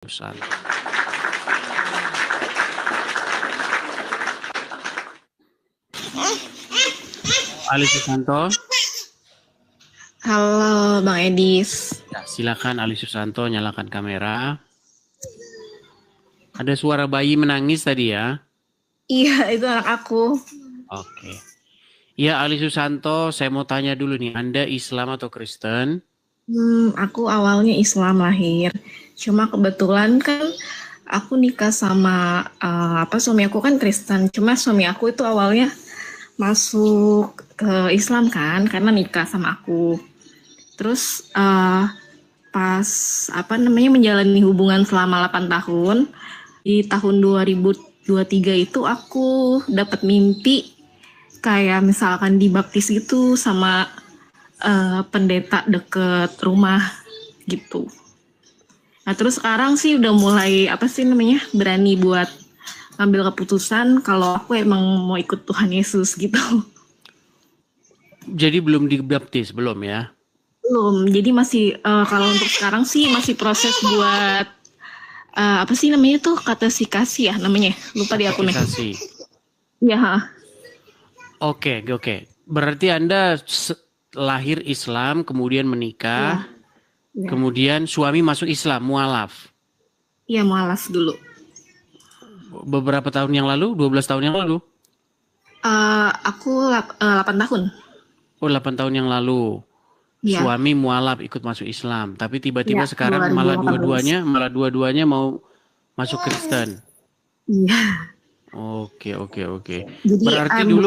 Perusahaan. Ali Susanto. Halo Bang Edis. Ya, silakan Ali Susanto nyalakan kamera. Ada suara bayi menangis tadi ya? Iya, itu anak aku. Oke. Ya, Ali Susanto, saya mau tanya dulu nih, Anda Islam atau Kristen? Aku awalnya Islam lahir. Cuma kebetulan kan aku nikah sama suami aku kan Kristen. Cuma suami aku itu awalnya masuk ke Islam kan karena nikah sama aku. Terus pas menjalani hubungan selama 8 tahun, di tahun 2023 itu aku dapat mimpi kayak misalkan dibaptis gitu sama pendeta deket rumah gitu. Nah terus sekarang sih udah mulai berani buat ngambil keputusan kalau aku emang mau ikut Tuhan Yesus gitu. Jadi belum dibaptis, belum ya? Belum, jadi masih kalau untuk sekarang sih masih proses buat katesikasi ya namanya, lupa di aku nih. Katekisasi. Ya. Oke. Berarti Anda lahir Islam, kemudian menikah, Ya. kemudian suami masuk Islam, mualaf. Iya, mualaf dulu. Beberapa tahun yang lalu, 12 tahun yang lalu? Aku 8 tahun. Oh, 8 tahun yang lalu. Ya. Suami mualaf ikut masuk Islam, tapi tiba-tiba Ya, sekarang 2018. malah dua-duanya mau masuk Kristen. Iya. Oke. Jadi Berarti dulu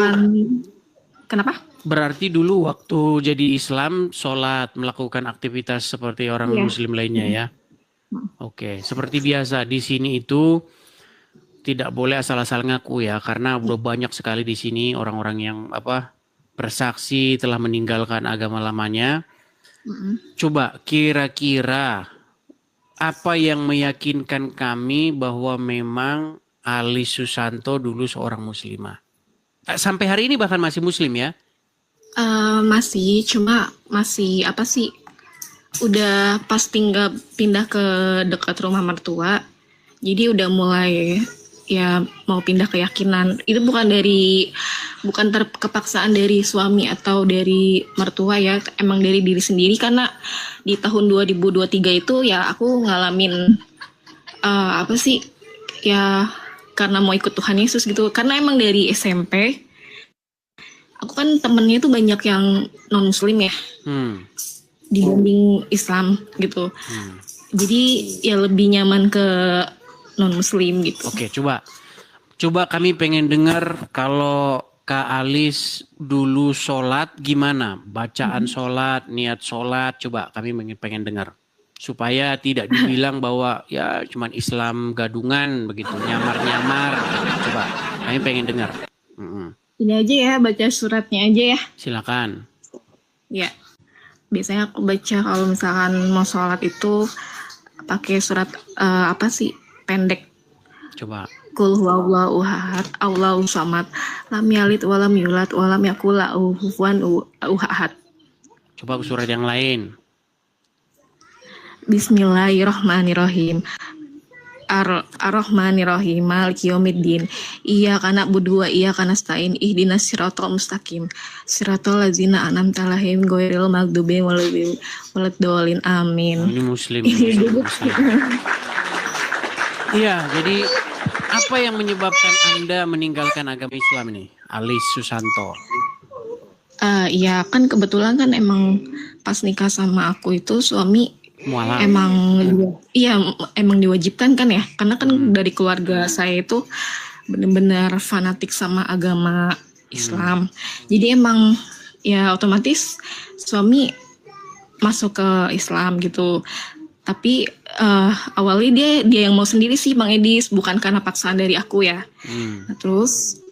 kenapa? berarti dulu waktu jadi Islam sholat, melakukan aktivitas seperti orang Iya. Muslim lainnya ya. Oke, seperti biasa di sini itu tidak boleh asal-asal ngaku ya, karena udah banyak sekali di sini orang-orang yang bersaksi telah meninggalkan agama lamanya. Coba kira-kira apa yang meyakinkan kami bahwa memang Ali Susanto dulu seorang muslimah? Sampai hari ini bahkan masih muslim ya? Masih, cuma masih udah pas pindah ke dekat rumah mertua, jadi udah mulai ya mau pindah keyakinan. Itu bukan kepaksaan dari suami atau dari mertua ya, emang dari diri sendiri karena di tahun 2023 itu ya aku ngalamin ya karena mau ikut Tuhan Yesus gitu. Karena emang dari SMP aku kan temennya tuh banyak yang non muslim ya, dibanding Islam gitu. Jadi ya lebih nyaman ke non muslim gitu. Oke, coba kami pengen dengar kalau Kak Alis dulu sholat gimana? Bacaan sholat, niat sholat, coba kami pengen dengar. Supaya tidak dibilang bahwa ya cuman Islam gadungan begitu, nyamar-nyamar. Coba kami pengen dengar. Ini aja ya, baca suratnya aja ya. Silakan. Ya, biasanya aku baca kalau misalkan mau sholat itu pakai surat pendek. Coba. Qul huwallahu ahad, Allahu samad, lam yalid walam yulad walam yakul lahu kufuwan ahad. Coba surat yang lain. Bismillahirrahmanirrahim. Ar-Rahmanirrahim, Maliki yaumiddin. Iyyaka na'budu wa iyyaka nasta'in. Ihdinas siratal mustaqim. Siratal ladzina an'amta 'alaihim ghairil maghdubi waladdallin. Amin. Ini muslim. Iya, jadi apa yang menyebabkan Anda meninggalkan agama Islam ini, Ali Susanto? Iya, kan kebetulan kan emang pas nikah sama aku itu suami mualaf. Emang diwajibkan kan ya, karena kan dari keluarga saya itu benar-benar fanatik sama agama Islam. Jadi emang ya otomatis suami masuk ke Islam gitu. Tapi awalnya dia yang mau sendiri sih Bang Edis, bukan karena paksaan dari aku ya. Nah, terus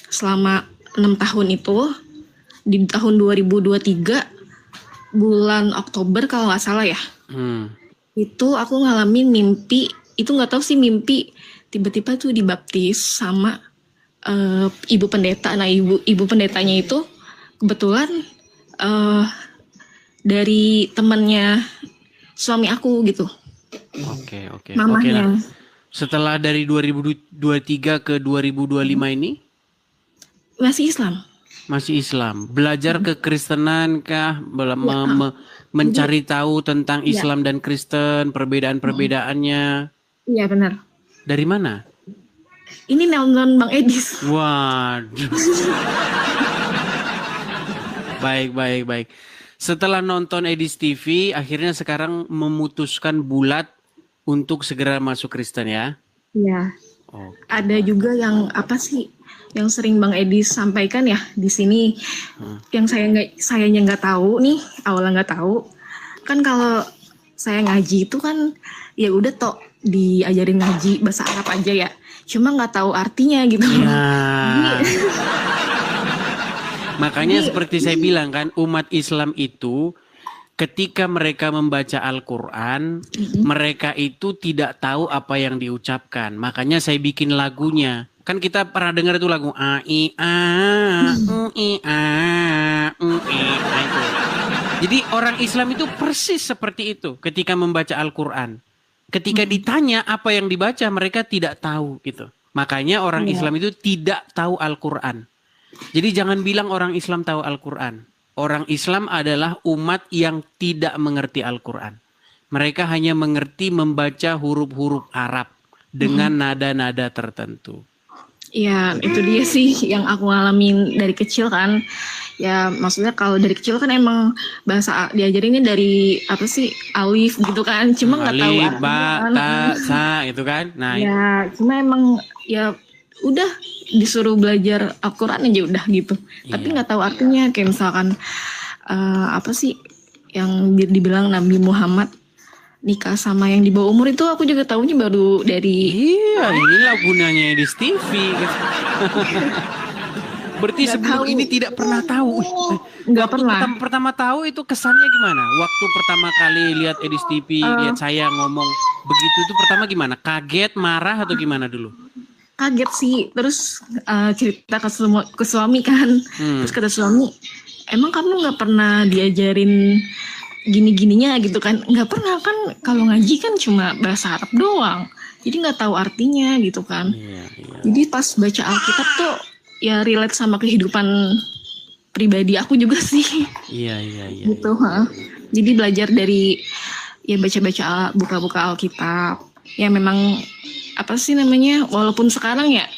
selama 6 tahun itu, di tahun 2023 bulan Oktober kalau nggak salah ya, itu aku ngalamin mimpi. Itu nggak tahu sih mimpi, tiba-tiba tuh dibaptis sama ibu pendeta. Nah ibu pendetanya itu kebetulan dari temannya suami aku gitu. Oke, oke. Oke lah. mamahnya. Setelah dari 2023 ke 2025 ini Masih Islam. masih Islam. Belajar kekristenan kah? Ya, jadi Mencari tahu tentang ya, Islam dan Kristen, perbedaan-perbedaannya. iya benar. Dari mana? Ini nonton Bang Edis. Waduh. Baik, baik, baik. Setelah nonton Edis TV, akhirnya sekarang memutuskan bulat untuk segera masuk Kristen ya. Iya. Oke. Ada juga yang apa sih yang sering Bang Edis sampaikan ya di sini, yang sayanya nggak tahu nih, awalnya nggak tahu. Kan kalau saya ngaji itu kan ya udah tok diajarin ngaji bahasa Arab aja ya. Cuma nggak tahu artinya gitu. Ya. Makanya seperti saya bilang kan, umat Islam itu ketika mereka membaja Al-Quran, mereka itu tidak tahu apa yang diucapkan. Makanya saya bikin lagunya. Kan kita pernah dengar itu lagu A I A U I A U I A itu. Jadi orang Islam itu persis seperti itu ketika membaca Al-Quran. Ketika ditanya apa yang dibaca, mereka tidak tahu gitu. Makanya orang Islam itu tidak tahu Al-Quran. Jadi jangan bilang orang Islam tahu Al-Quran. Orang Islam adalah umat yang tidak mengerti Al-Quran. Mereka hanya mengerti membaca huruf-huruf Arab dengan nada-nada tertentu. Ya, itu dia sih yang aku ngalamin dari kecil kan. Ya, maksudnya kalau dari kecil kan emang bahasa diajarinnya dari apa sih alif gitu kan. Cuma nggak tahu Alif, artinya ba, kan. ta, sa, itu kan. Nah, Ya, cuma emang ya udah disuruh belajar Al-Quran aja udah gitu. Tapi nggak tahu artinya. Kayak misalkan apa sih yang dibilang Nabi Muhammad nikah sama yang di bawah umur itu aku juga tahunya baru dari iya, inilah gunanya Edis TV. Berarti Nggak sebelum tahu. ini tidak pernah tahu. Nggak Waktu pernah. pertama tahu itu kesannya gimana? Waktu pertama kali lihat Edis TV, lihat saya ngomong begitu itu pertama gimana? Kaget, marah atau gimana dulu? Kaget sih. Terus cerita ke suami kan. Terus kata suami, emang kamu nggak pernah diajarin gini-gininya gitu kan? Nggak pernah kan, kalau ngaji kan cuma bahasa Arab doang. Jadi nggak tahu artinya gitu kan. Iya. Jadi pas baca Alkitab tuh ya relate sama kehidupan pribadi aku juga sih. Iya. Gitu. Jadi belajar dari ya baca-baca buka-buka Alkitab. Ya memang apa sih namanya, walaupun sekarang ya,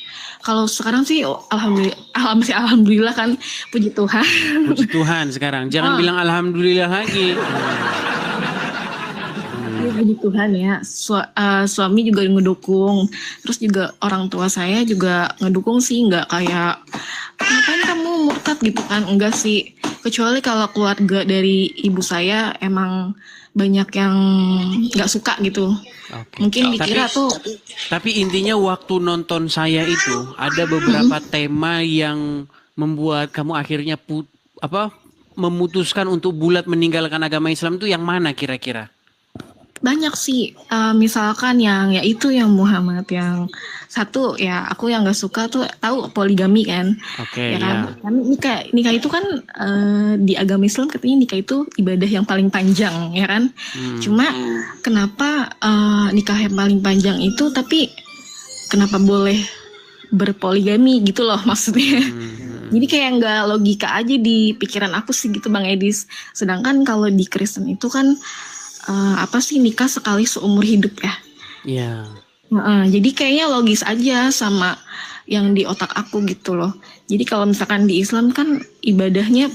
kalau sekarang sih alhamdulillah kan, puji Tuhan. Puji Tuhan sekarang. Jangan bilang alhamdulillah lagi. Ya, puji Tuhan ya. Suami juga ngedukung. Terus juga orang tua saya juga ngedukung sih, nggak kayak ngapain kamu murtad gitu kan, enggak sih. Kecuali kalau keluarga dari ibu saya emang banyak yang nggak suka gitu. Oke. Mungkin dikira Tapi intinya waktu nonton saya itu ada beberapa tema yang membuat kamu akhirnya memutuskan untuk bulat meninggalkan agama Islam itu yang mana kira-kira? banyak sih. Misalkan yang ya itu yang Muhammad yang satu ya, aku yang nggak suka tuh tahu poligami kan. Oke, Ya kan, ya. kan nikah itu kan di agama Islam katanya nikah itu ibadah yang paling panjang ya kan. Cuma kenapa nikah yang paling panjang itu tapi kenapa boleh berpoligami gitu loh maksudnya. Jadi kayak nggak logika aja di pikiran aku sih gitu Bang Edis. Sedangkan kalau di Kristen itu kan apa sih nikah sekali seumur hidup ya. Iya. Jadi kayaknya logis aja sama yang di otak aku gitu loh. Jadi kalau misalkan di Islam kan ibadahnya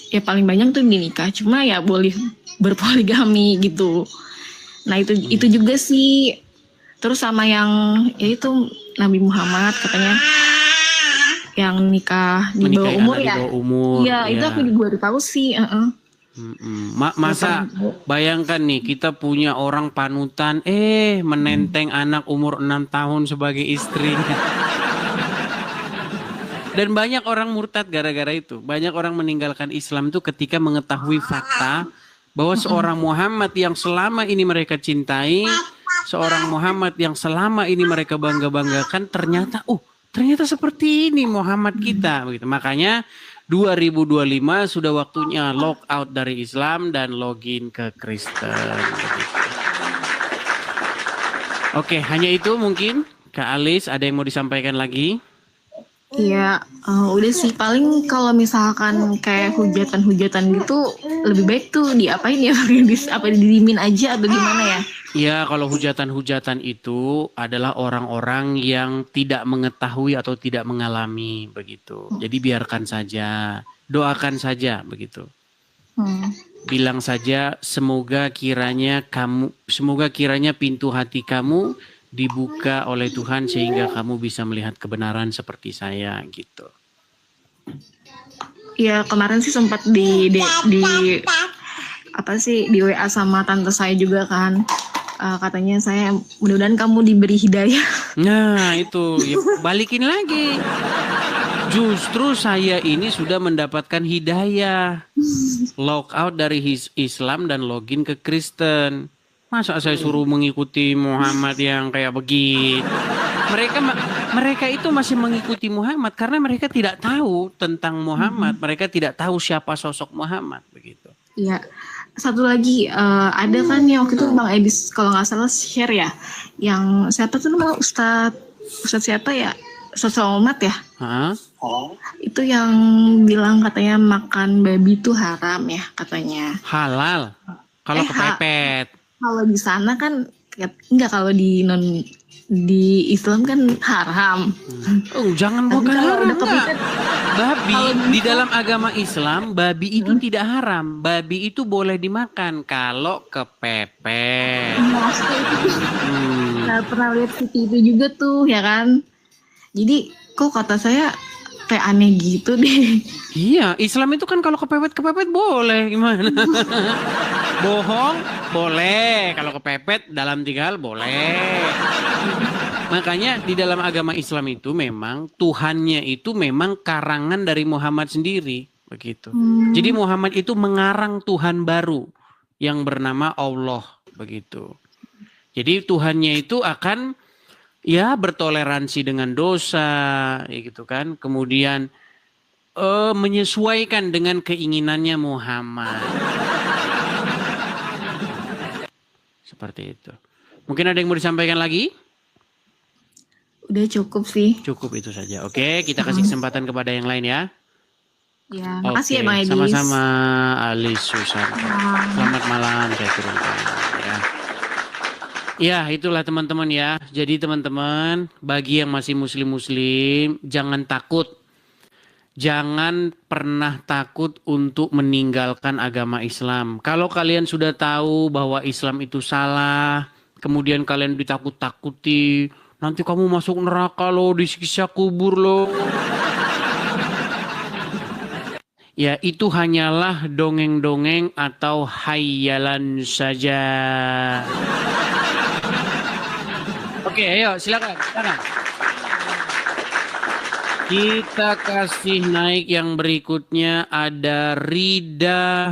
ya paling banyak tuh di nikah. Cuma ya boleh berpoligami gitu. Nah itu juga sih. Terus sama yang yaitu Nabi Muhammad katanya yang nikah di bawah umur ya. Di bawah umur. Iya, itu aku juga baru tahu sih. Masa bayangkan nih kita punya orang panutan menenteng anak umur 6 tahun sebagai istri. Dan banyak orang murtad gara-gara itu. Banyak orang meninggalkan Islam itu ketika mengetahui fakta bahwa seorang Muhammad yang selama ini mereka cintai, seorang Muhammad yang selama ini mereka bangga-banggakan, ternyata seperti ini Muhammad kita begitu. Makanya 2025 sudah waktunya lock out dari Islam dan login ke Kristen. Oke, hanya itu mungkin. Kak Alis, ada yang mau disampaikan lagi? Iya, udah sih paling kalau misalkan kayak hujatan-hujatan gitu lebih baik tuh diapain ya? Apa didimin aja atau gimana ya? Ya, kalau hujatan-hujatan itu adalah orang-orang yang tidak mengetahui atau tidak mengalami begitu. Jadi biarkan saja, doakan saja begitu. Hmm. Bilang saja semoga kiranya pintu hati kamu dibuka oleh Tuhan sehingga kamu bisa melihat kebenaran seperti saya gitu. Ya kemarin sih sempat di apa sih di WA sama tante saya juga kan. Katanya saya mudah-mudahan kamu diberi hidayah. Nah itu ya, balikin lagi. Justru saya ini sudah mendapatkan hidayah. Log out dari Islam dan login ke Kristen. Masa saya suruh mengikuti Muhammad yang kayak begitu? Mereka itu masih mengikuti Muhammad karena mereka tidak tahu tentang Muhammad. Mereka tidak tahu siapa sosok Muhammad begitu. Iya. Satu lagi ada kan yang waktu itu Bang Edis kalau nggak salah share ya, yang siapa tuh namanya Ustadz siapa ya? Ustadz Somad ya? Hah? Itu yang bilang katanya makan babi itu haram ya katanya. Halal. Kalau kepepet. Kalau di sana kan enggak, kalau di Islam kan haram. Oh, jangan bukan haram enggak. Babi di dalam agama Islam, babi itu tidak haram. Babi itu boleh dimakan kalau kepepet. Nah, pernah lihat itu juga tuh ya kan. Jadi kok kata saya kayak aneh gitu deh. Iya, Islam itu kan kalau kepepet boleh gimana? Bohong boleh, kalau kepepet dalam 3 hal boleh. Makanya di dalam agama Islam itu memang Tuhannya itu memang karangan dari Muhammad sendiri, begitu. Jadi Muhammad itu mengarang Tuhan baru yang bernama Allah, begitu. Jadi Tuhannya itu akan ya bertoleransi dengan dosa, ya gitu kan. Kemudian menyesuaikan dengan keinginannya Muhammad. Seperti itu. Mungkin ada yang mau disampaikan lagi? Udah cukup sih. Cukup itu saja. Oke, kita kasih kesempatan kepada yang lain ya. Ya, makasih ya Bang Edis. Sama-sama Alis Susan. Selamat malam, saya turunkan ya. Ya, itulah teman-teman ya. Jadi teman-teman, bagi yang masih muslim-muslim, jangan takut. Jangan pernah takut untuk meninggalkan agama Islam. Kalau kalian sudah tahu bahwa Islam itu salah, kemudian kalian ditakut-takuti, nanti kamu masuk neraka loh, disiksa kubur loh. Ya, itu hanyalah dongeng-dongeng atau hayalan saja. Oke, ayo silakan. Kita kasih naik yang berikutnya, ada Rida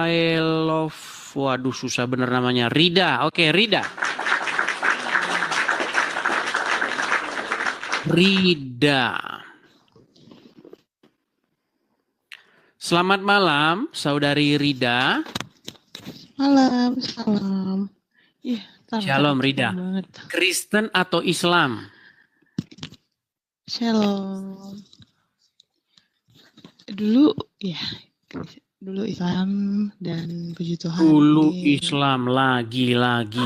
Hailov. Waduh, susah bener namanya. Rida. Oke, Rida. Selamat malam, Saudari Rida. Malam, salam. Shalom Rida. Kristen atau Islam? Shalom. Dulu Islam dan puji Tuhan. Dulu Islam lagi-lagi.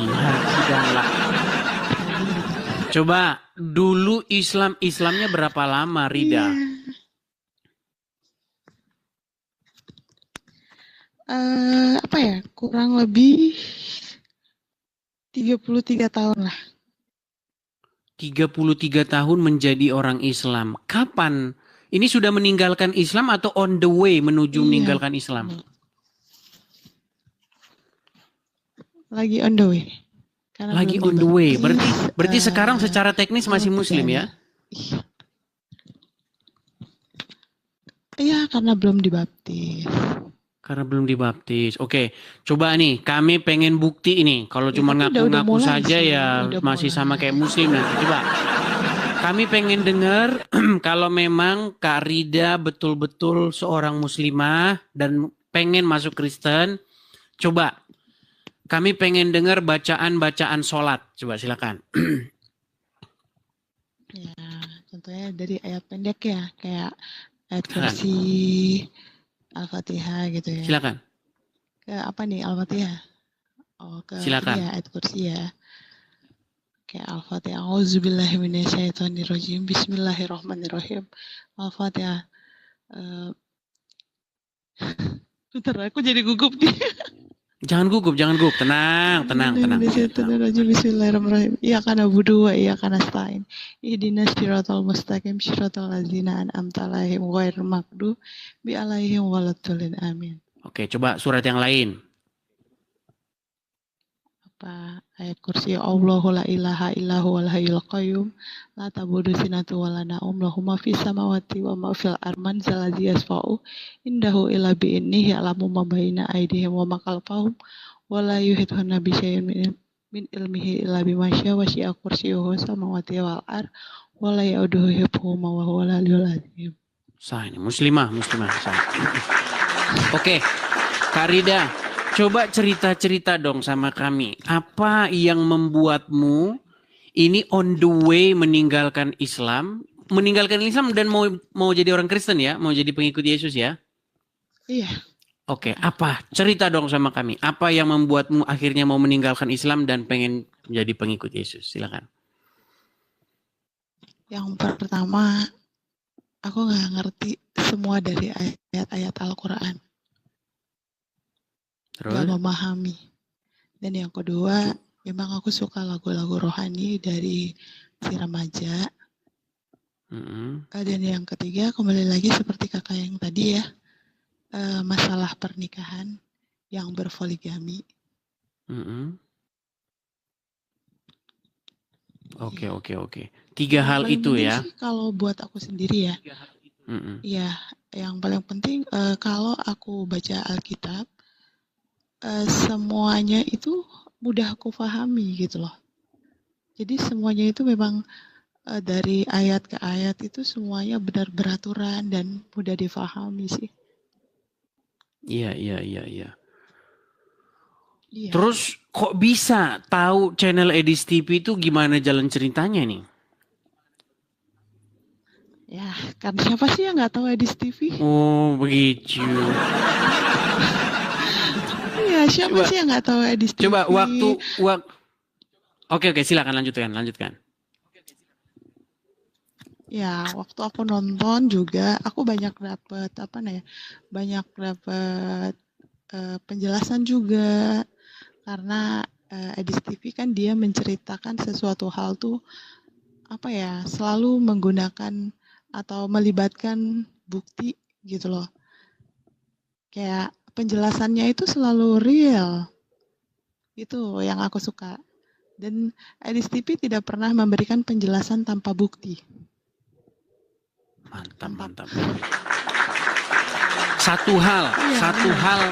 Coba dulu Islamnya berapa lama Rida? Kurang lebih 33 tahun lah. 33 tahun menjadi orang Islam. Kapan? Ini sudah meninggalkan Islam atau on the way menuju meninggalkan Islam? Lagi on the way. Lagi on the way. Berarti sekarang secara teknis masih muslim ya? Iya, karena belum dibaptis. Karena belum dibaptis. Oke, coba nih kami pengen bukti ini. Kalau cuma ngaku-ngaku saja ya masih sama kayak muslim nanti. Coba. Kami pengen dengar kalau memang Kak Rida betul-betul seorang muslimah dan pengen masuk Kristen. Coba Kami pengen dengar bacaan-bacaan sholat. Coba silakan. Ya, contohnya dari ayat pendek ya, kayak ayat Silakan. kursi, Al-Fatihah gitu ya. Silakan. Ke apa nih Al-Fatihah? Oh, ke ini Silakan. ya ayat kursi ya. Kayak Al-Fatihah. Auzubillahi minasyaitonirrajim. Bismillahirrahmanirrahim. Al-Fatihah. Bentar, aku jadi gugup nih. Jangan gugup. Tenang. Bismillahirrahmanirrahim. Iyaka na'budu wa iyaka nasta'in. Ihdinas siratal mustaqim siratal ladzina an'amta 'alaihim ghairil maghdubi 'alaihim waladdallin. Amin. Oke, coba surat yang lain. Apa ayat kursi Allahu la ilaha illahu wal hayyul qayyum la tabudu sinatu wala naum lahu ma fis samawati wa ma fil arman zalazi yasfa'u indahu illa bi innihi alamu ma baina aydihim wa ma khalfahum wa la yuhituna bi syai'in min ilmihi illa bima syaa wa syi'a kursiyyuhu samawati wal ard wa la yauduhu hifdhuhuma wa huwal aliyyul azim. Sah ini muslimah. Sah. Oke, Kak Rida, coba cerita-cerita dong sama kami. Apa yang membuatmu ini on the way meninggalkan Islam dan mau jadi orang Kristen ya, mau jadi pengikut Yesus ya? Iya. Oke, apa? Cerita dong sama kami. Apa yang membuatmu akhirnya mau meninggalkan Islam dan pengen menjadi pengikut Yesus? Silakan. Yang pertama, aku nggak ngerti semua dari ayat-ayat Al-Quran. Terus? Gak memahami. Dan yang kedua, memang aku suka lagu-lagu rohani dari si remaja. Dan yang ketiga, kembali lagi seperti kakak yang tadi ya, masalah pernikahan yang berpoligami. Oke. Tiga hal itu ya. Sih, kalau buat aku sendiri ya, ya yang paling penting kalau aku baca Alkitab, semuanya itu mudah aku pahami gitu loh. Jadi semuanya itu memang dari ayat ke ayat itu semuanya benar beraturan dan mudah difahami sih. Iya. Terus kok bisa tahu channel Edis TV itu gimana jalan ceritanya nih? Ya, kan siapa sih yang nggak tahu Edis TV? Oh, begitu. Iya, siapa sih yang nggak tahu Edis TV? Coba Oke, silakan lanjutkan. Ya, waktu aku nonton juga, aku banyak dapat penjelasan juga, karena Edis TV kan dia menceritakan sesuatu hal tuh selalu menggunakan atau melibatkan bukti gitu loh. Kayak penjelasannya itu selalu real. Itu yang aku suka. Dan Edis TV tidak pernah memberikan penjelasan tanpa bukti. Mantap. Satu hal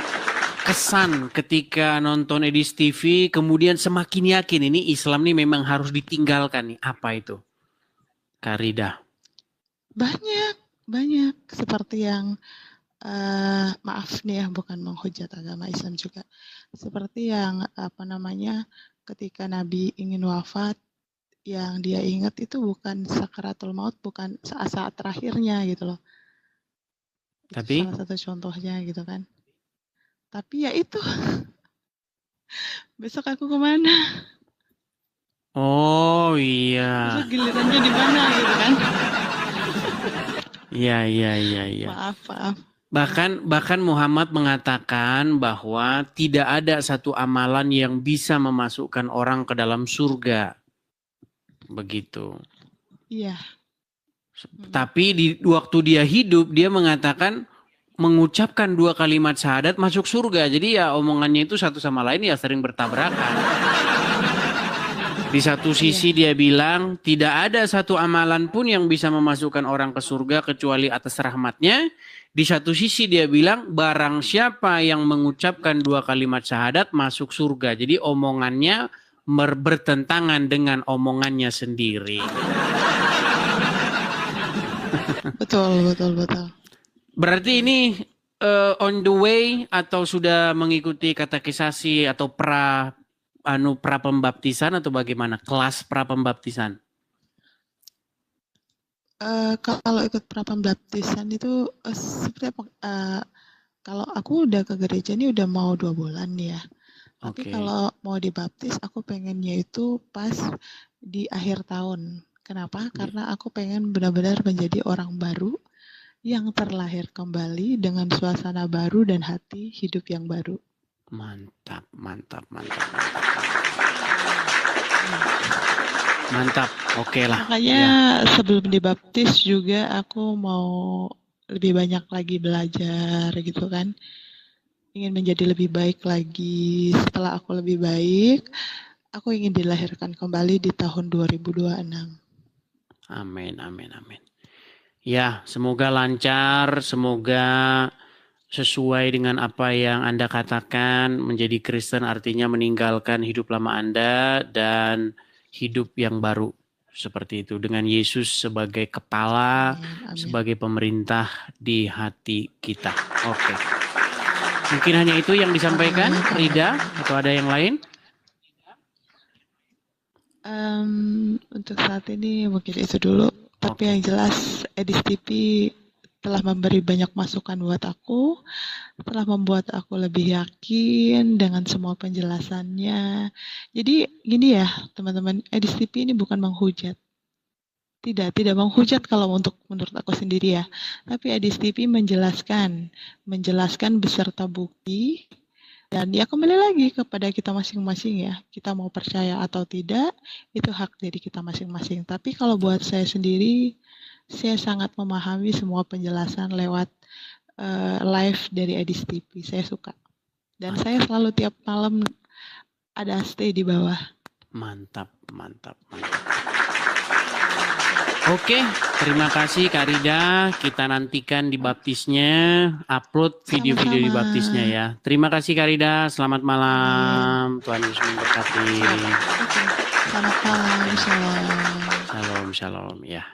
kesan ketika nonton Edis TV, kemudian semakin yakin ini Islam nih memang harus ditinggalkan nih. Apa itu? Kak Rida. Banyak seperti yang maaf nih ya, bukan menghujat agama Islam juga. Seperti yang ketika Nabi ingin wafat, yang dia ingat itu bukan sakaratul maut, bukan saat-saat terakhirnya gitu loh. Tapi salah satu contohnya gitu kan. Tapi ya itu, besok aku kemana? Oh iya. Besok gilirannya di mana gitu kan? Iya. Maaf. Bahkan Muhammad mengatakan bahwa tidak ada satu amalan yang bisa memasukkan orang ke dalam surga. Begitu. Iya. Tapi waktu dia hidup, dia mengatakan mengucapkan 2 kalimat syahadat masuk surga. Jadi ya omongannya itu satu sama lain ya sering bertabrakan. Di satu sisi dia bilang tidak ada satu amalan pun yang bisa memasukkan orang ke surga kecuali atas rahmatnya. Di satu sisi dia bilang barang siapa yang mengucapkan 2 kalimat syahadat masuk surga. Jadi omongannya bertentangan dengan omongannya sendiri. Betul. Berarti ini on the way atau sudah mengikuti katekisasi atau pra pembaptisan atau bagaimana? Kelas pra pembaptisan? Kalau ikut pra pembaptisan itu seperti apa? Kalau aku udah ke gereja ini udah mau 2 bulan ya. Tapi kalau mau dibaptis aku pengennya itu pas di akhir tahun. Kenapa? Karena aku pengen benar-benar menjadi orang baru yang terlahir kembali dengan suasana baru dan hati hidup yang baru. Mantap, mantap, mantap, mantap. Mantap, oke lah. Makanya sebelum dibaptis juga aku mau lebih banyak lagi belajar gitu kan. Ingin menjadi lebih baik lagi. Setelah aku lebih baik, aku ingin dilahirkan kembali di tahun 2026. Amin, amin, amin. Ya, semoga lancar, semoga sesuai dengan apa yang Anda katakan. Menjadi Kristen artinya meninggalkan hidup lama Anda dan hidup yang baru. Seperti itu, dengan Yesus sebagai kepala, Amin. sebagai pemerintah di hati kita. Oke. Mungkin hanya itu yang disampaikan, Rida, atau ada yang lain? Untuk saat ini mungkin itu dulu. Tapi yang jelas Edis TV telah memberi banyak masukan buat aku, telah membuat aku lebih yakin dengan semua penjelasannya. Jadi gini ya teman-teman, Edis TV ini bukan menghujat. Tidak menghujat kalau menurut aku sendiri ya. Tapi Edis TV menjelaskan beserta bukti. Dan ya kembali lagi kepada kita masing-masing ya. Kita mau percaya atau tidak, itu hak dari kita masing-masing. Tapi kalau buat saya sendiri, saya sangat memahami semua penjelasan lewat live dari Edis TV. Saya suka. Dan saya selalu tiap malam ada stay di bawah. Mantap, mantap, mantap. Oke, terima kasih Kak Rida. Kita nantikan dibaptisnya, upload video-video dibaptisnya ya. Terima kasih Kak Rida. Selamat malam. Tuhan Yesus memberkati. Selamat malam. Shalom. Shalom, shalom ya.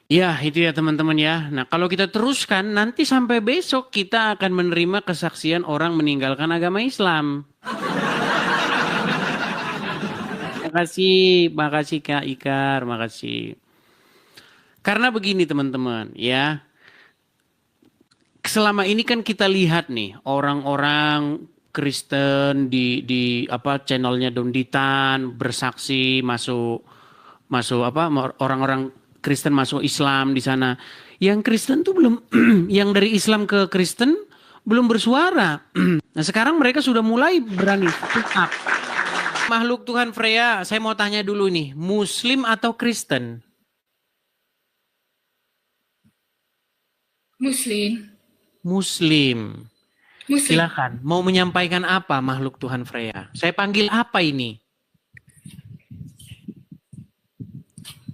Ya, itu ya teman-teman ya. Nah, kalau kita teruskan nanti sampai besok kita akan menerima kesaksian orang meninggalkan agama Islam. Makasih Kak Ikar, makasih. Karena begini teman-teman ya, selama ini kan kita lihat nih orang-orang Kristen di apa channelnya Donditan bersaksi masuk apa orang-orang Kristen masuk Islam di sana. Yang Kristen tuh belum, yang dari Islam ke Kristen belum bersuara. Nah sekarang mereka sudah mulai berani speak up. Makhluk Tuhan Freya, saya mau tanya dulu nih, Muslim atau Kristen? Muslim. Silakan, mau menyampaikan apa makhluk Tuhan Freya? Saya panggil apa ini?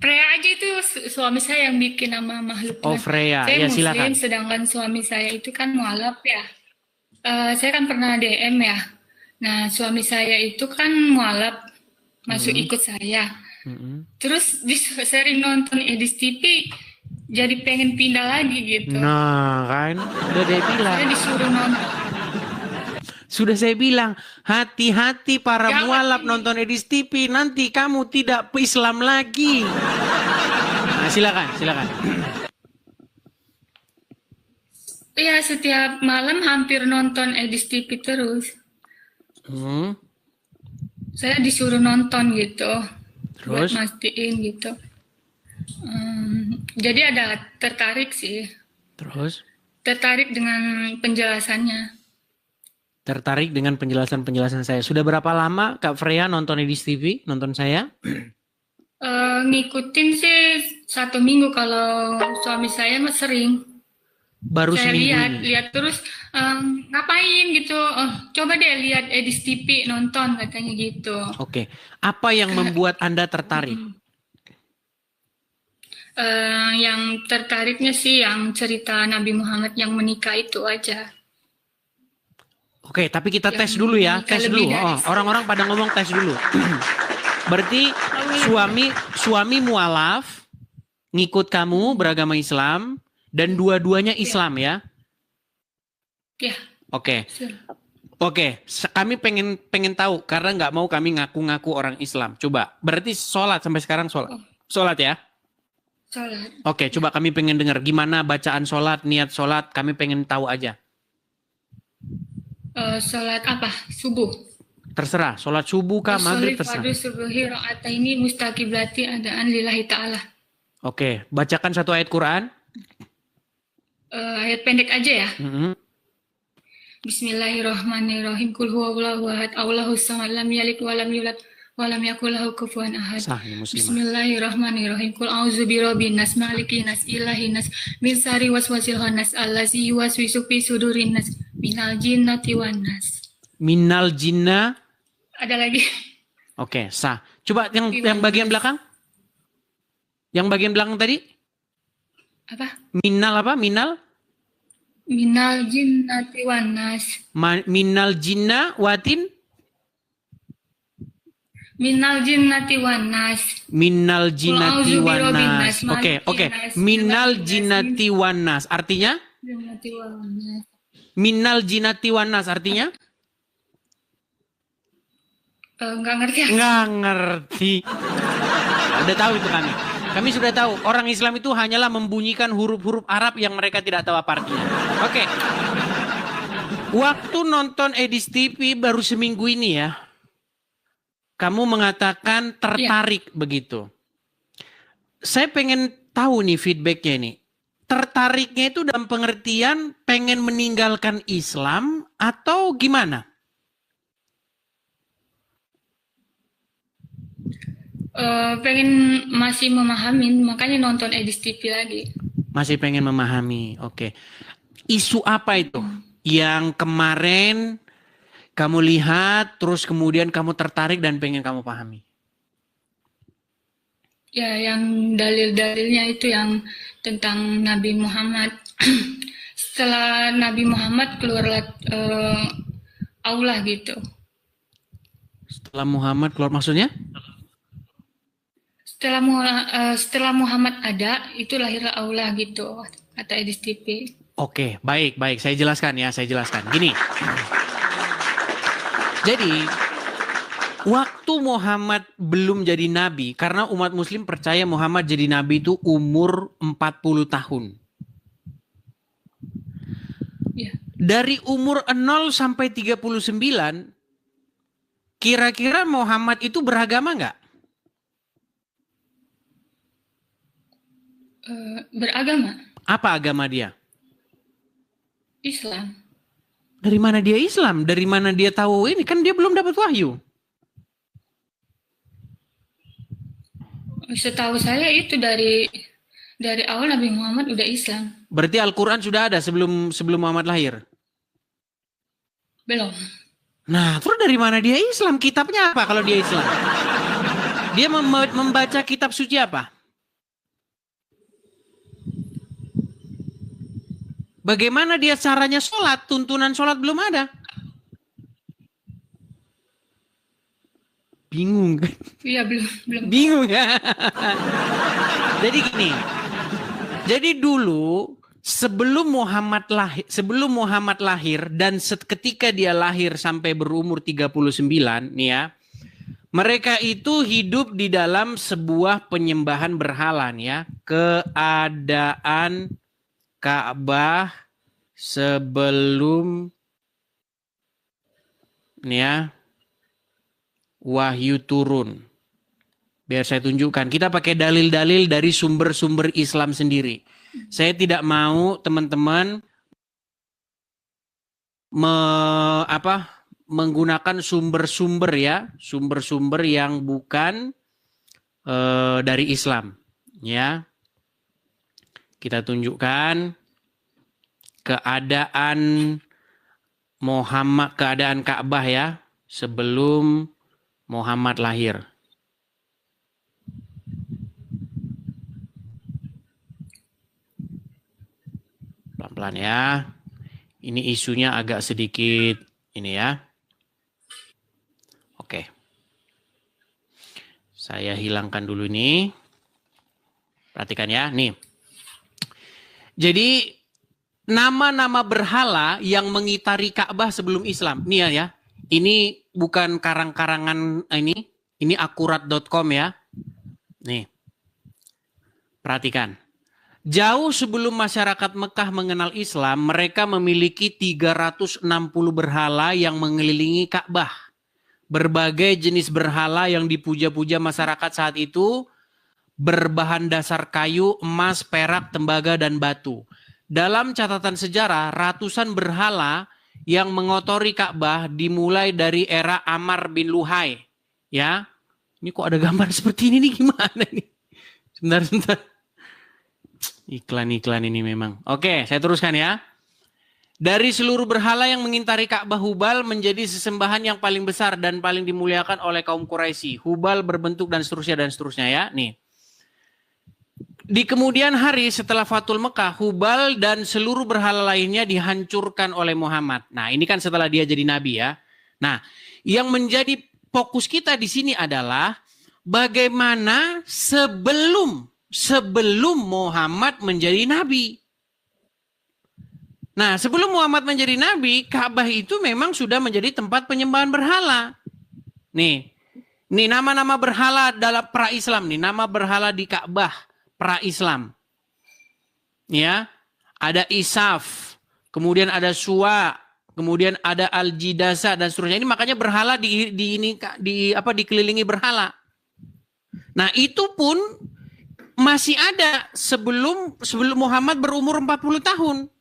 Freya aja itu suami saya yang bikin nama makhluk Tuhan. Oh Freya, saya ya Muslim, silakan. Sedangkan suami saya itu kan mualaf ya. Saya kan pernah DM ya. Nah suami saya itu kan mualaf, masuk ikut saya. Terus sering nonton Edis TV, jadi pengen pindah lagi gitu. Nah kan, udah dia bilang. Saya disuruh nonton. Sudah saya bilang, hati-hati para mualaf nonton Edis TV, nanti kamu tidak Islam lagi. Nah, silakan. Iya, setiap malam hampir nonton Edis TV terus. Saya disuruh nonton gitu. Terus? Buat mastiin gitu. Jadi ada tertarik sih. Terus? Tertarik dengan penjelasannya. Tertarik dengan penjelasan saya. Sudah berapa lama Kak Freya nonton Edis TV, nonton saya? Ngikutin sih 1 minggu, kalau suami saya mah sering. Baru saya seminggu lihat terus, ngapain gitu, coba deh lihat Edis TV, nonton katanya gitu. Oke, apa yang membuat Anda tertarik? Yang tertariknya sih yang cerita Nabi Muhammad yang menikah itu aja. Oke, tapi kita tes dulu ya, tes dulu. Orang-orang pada ngomong tes dulu. Berarti suami mualaf, ngikut kamu beragama Islam, dan dua-duanya Islam ya? Ya. Oke. Sure. Oke, kami pengen tahu karena nggak mau kami ngaku-ngaku orang Islam. Coba, berarti sholat sampai sekarang sholat, sholat ya? Sholat. Oke, coba kami pengen dengar gimana bacaan sholat, niat sholat, kami pengen tahu aja. Sholat apa? Subuh. Terserah, sholat subuh kah, maghrib terserah. Sholat subuhi ra'ataini mustaqiblati adaan lillahi ta'ala. Oke, bacakan satu ayat Quran. Ayat pendek aja ya. Bismillahirrahmanirrahim. Qul huwallahu ahad, Allahus samad, lam yalid wa lam yulad wa lam yakul lahu kufuwan ahad. Bismillahirrahmanirrahim. Qul a'udzu birabbin nas, malikin nas, ilahin nas, min syarri waswasil khannas, allazi yuwaswisu fi sudurin nas, minal jinnati wan nas. Minal jinna. Ada lagi. Oke, sah. Coba yang bagian belakang. Yang bagian belakang tadi? Apa? Minal apa? Minal? Minal jinnati wan nas. Minal jinna watin? Minal jinnati wan nas. Minal jinnati wan nas. Oke. Minal jinnati wan nas. Artinya? Jinnati wan nas. Minal jinnati wan nas artinya? Nggak ngerti. Nggak ngerti. Udah tahu itu kami. Kami sudah tahu orang Islam itu hanyalah membunyikan huruf-huruf Arab yang mereka tidak tahu apa artinya. Oke. Waktu nonton Edis TV baru seminggu ini ya. Kamu mengatakan tertarik begitu. Saya pengen tahu nih feedbacknya ini. Tertariknya itu dalam pengertian pengen meninggalkan Islam atau gimana? Pengen masih memahamin, makanya nonton Edis TV lagi. Masih pengen memahami, oke. Isu apa itu yang kemarin kamu lihat, terus kemudian kamu tertarik dan pengen kamu pahami? Ya, yang dalil-dalilnya itu yang tentang Nabi Muhammad. Setelah Nabi Muhammad keluarlah Allah gitu. Setelah Muhammad keluar maksudnya? Setelah Muhammad ada, itu lahirlah Allah gitu, kata Edis TV. Oke, baik. Saya jelaskan. Gini. Jadi, waktu Muhammad belum jadi nabi, karena umat muslim percaya Muhammad jadi nabi itu umur 40 tahun. Ya. Dari umur 0 sampai 39, kira-kira Muhammad itu beragama nggak? Beragama. Apa agama dia? Islam. Dari mana dia Islam? Dari mana dia tahu ini? Kan dia belum dapat wahyu. Setahu saya itu dari awal Nabi Muhammad udah Islam. Berarti Al-Quran sudah ada sebelum Muhammad lahir? Belum. Nah, terus dari mana dia Islam? Kitabnya apa kalau dia Islam? Dia membaca kitab suci apa? Bagaimana dia caranya sholat? Tuntunan sholat belum ada. Bingung kan? Iya, belum. Bingung ya? Jadi gini. Jadi dulu sebelum Muhammad lahir dan ketika dia lahir sampai berumur 39 nih ya. Mereka itu hidup di dalam sebuah penyembahan berhala nih ya. Keadaan Ka'bah sebelum nih ya wahyu turun. Biar saya tunjukkan. Kita pakai dalil-dalil dari sumber-sumber Islam sendiri. Saya tidak mau teman-teman menggunakan sumber-sumber ya, sumber-sumber yang bukan dari Islam, ya. Kita tunjukkan keadaan keadaan Ka'bah ya sebelum Muhammad lahir. Pelan-pelan ya. Ini isunya agak sedikit ini ya. Oke. Saya hilangkan dulu ini. Perhatikan ya, nih. Jadi nama-nama berhala yang mengitari Ka'bah sebelum Islam. Nih ya, ini bukan karang-karangan ini akurat.com ya. Nih, perhatikan. Jauh sebelum masyarakat Mekah mengenal Islam, mereka memiliki 360 berhala yang mengelilingi Ka'bah. Berbagai jenis berhala yang dipuja-puja masyarakat saat itu berbahan dasar kayu, emas, perak, tembaga, dan batu. Dalam catatan sejarah, ratusan berhala yang mengotori Ka'bah dimulai dari era Amr bin Luhai. Ya, ini kok ada gambar seperti ini nih, gimana nih? Sebentar. Iklan-iklan ini memang. Oke, saya teruskan ya. Dari seluruh berhala yang mengintari Ka'bah, Hubal menjadi sesembahan yang paling besar dan paling dimuliakan oleh kaum Quraisy. Hubal berbentuk dan seterusnya ya. Nih. Di kemudian hari setelah Fathul Mekah, Hubal dan seluruh berhala lainnya dihancurkan oleh Muhammad. Nah, ini kan setelah dia jadi nabi ya. Nah, yang menjadi fokus kita di sini adalah bagaimana sebelum Muhammad menjadi nabi. Nah, sebelum Muhammad menjadi nabi, Ka'bah itu memang sudah menjadi tempat penyembahan berhala. Nih nama-nama berhala dalam pra-Islam nih, nama berhala di Ka'bah pra-Islam. Ya, ada Isaf, kemudian ada Suwa, kemudian ada Al-Jidasa dan seterusnya. Ini makanya berhala dikelilingi berhala. Nah, itu pun masih ada sebelum Muhammad berumur 40 tahun.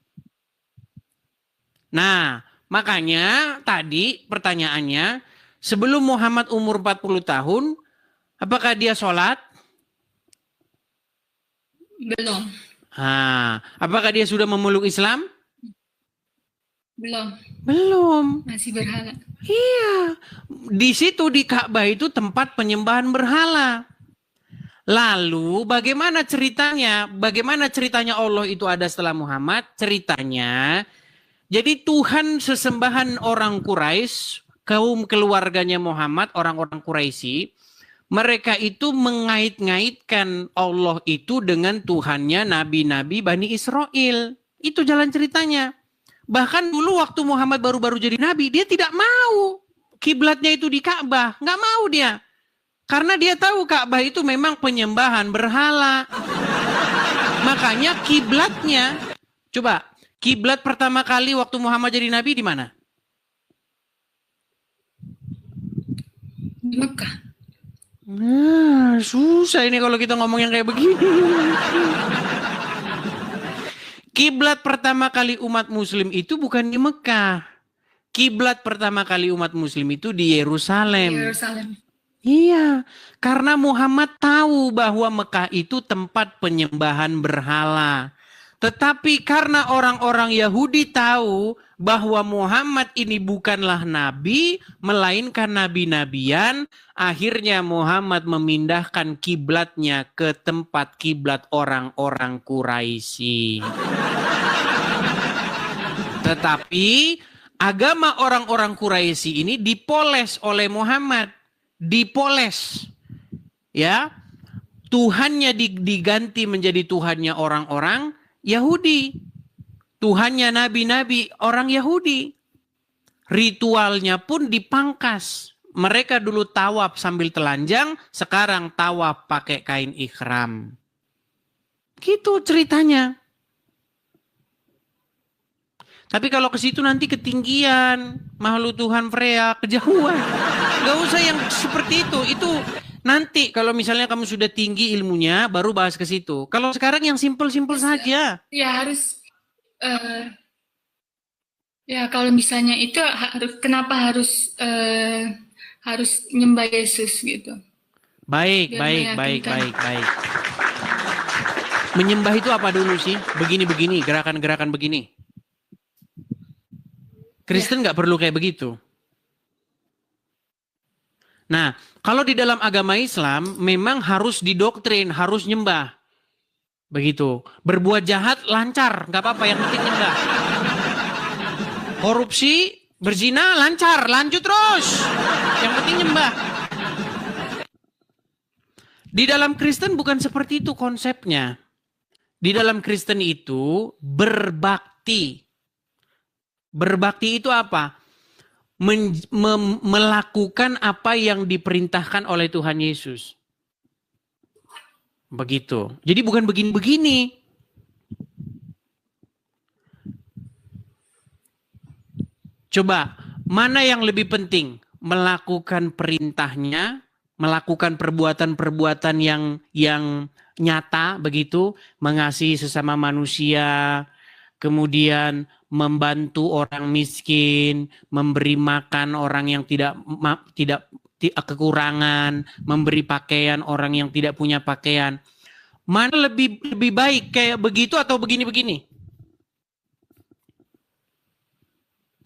Nah, makanya tadi pertanyaannya, sebelum Muhammad umur 40 tahun, apakah dia sholat? Belum. Apakah dia sudah memeluk Islam? Belum. Masih berhala. Iya. Di situ di Ka'bah itu tempat penyembahan berhala. Lalu bagaimana ceritanya? Bagaimana ceritanya Allah itu ada setelah Muhammad? Ceritanya, jadi Tuhan sesembahan orang Quraisy, kaum keluarganya Muhammad, orang-orang Quraisy, mereka itu mengait-ngaitkan Allah itu dengan Tuhannya nabi-nabi Bani Israel. Itu jalan ceritanya. Bahkan dulu waktu Muhammad baru-baru jadi nabi, dia tidak mau kiblatnya itu di Ka'bah. Nggak mau dia. Karena dia tahu Ka'bah itu memang penyembahan berhala. Makanya kiblatnya, coba, kiblat pertama kali waktu Muhammad jadi nabi di mana? Di Mekah. Nah, susah ini kalau kita ngomong yang kayak begini. Kiblat pertama kali umat muslim itu bukan di Mekah. Kiblat pertama kali umat muslim itu di Yerusalem. Iya, karena Muhammad tahu bahwa Mekah itu tempat penyembahan berhala. Tetapi karena orang-orang Yahudi tahu bahwa Muhammad ini bukanlah nabi, melainkan nabi-nabian, akhirnya Muhammad memindahkan kiblatnya ke tempat kiblat orang-orang Quraisy. Tetapi agama orang-orang Quraisy ini dipoles oleh Muhammad, dipoles. Ya. Tuhannya diganti menjadi Tuhannya orang-orang Yahudi. Tuhannya nabi-nabi orang Yahudi. Ritualnya pun dipangkas. Mereka dulu tawaf sambil telanjang, sekarang tawaf pakai kain ihram. Gitu ceritanya. Tapi kalau ke situ nanti ketinggian, makhluk Tuhan Freya, kejauhan. Gak usah yang seperti itu. Itu nanti kalau misalnya kamu sudah tinggi ilmunya, baru bahas ke situ. Kalau sekarang yang simpel-simpel saja. Ya harus, ya kalau misalnya itu kenapa harus nyembah Yesus gitu? Baik. Menyembah itu apa dulu sih? Begini-begini, gerakan-gerakan begini. Kristen nggak perlu kayak begitu. Nah, kalau di dalam agama Islam memang harus didoktrin, harus nyembah. Begitu. Berbuat jahat lancar, nggak apa-apa, yang penting nyembah. Korupsi, berzina lancar, lanjut terus. Yang penting nyembah. Di dalam Kristen bukan seperti itu konsepnya. Di dalam Kristen itu berbakti berbakti. Berbakti itu apa? Melakukan apa yang diperintahkan oleh Tuhan Yesus. Begitu. Jadi bukan begini-begini. Coba, mana yang lebih penting? Melakukan perintahnya, melakukan perbuatan-perbuatan yang nyata begitu, mengasihi sesama manusia, kemudian membantu orang miskin, memberi makan orang yang tidak kekurangan, memberi pakaian orang yang tidak punya pakaian. Mana lebih baik, kayak begitu atau begini-begini?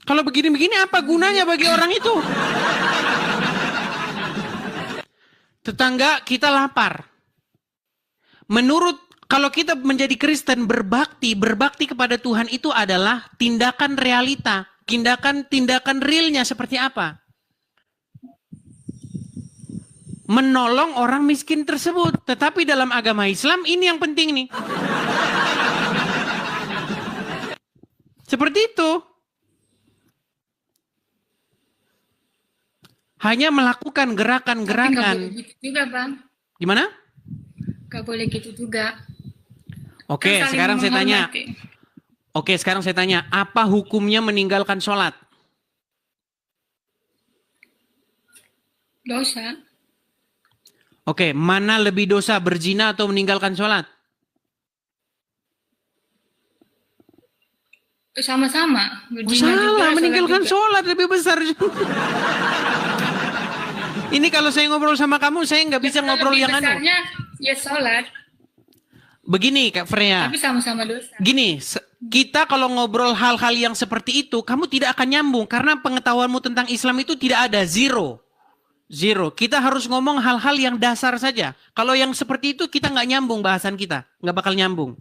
Kalau begini-begini apa gunanya bagi orang itu? Tetangga kita lapar. Kalau kita menjadi Kristen berbakti kepada Tuhan itu adalah tindakan realita, tindakan realnya seperti apa? Menolong orang miskin tersebut. Tetapi dalam agama Islam ini yang penting nih. Seperti itu. Hanya melakukan gerakan-gerakan. Gak boleh gitu juga, Bang. Gimana? Gak boleh gitu juga. Oke, sekarang saya tanya. Apa hukumnya meninggalkan sholat? Dosa. Oke, mana lebih dosa, berzina atau meninggalkan sholat? Sama-sama. Salah, meninggalkan sholat lebih besar. Ini kalau saya ngobrol sama kamu, saya nggak bisa ngobrol yang anu. Ya sholat. Begini Kak Freya. Tapi sama-sama dosa. Gini, kita kalau ngobrol hal-hal yang seperti itu, kamu tidak akan nyambung. Karena pengetahuanmu tentang Islam itu tidak ada, zero. Kita harus ngomong hal-hal yang dasar saja. Kalau yang seperti itu kita nggak nyambung bahasan kita. Nggak bakal nyambung.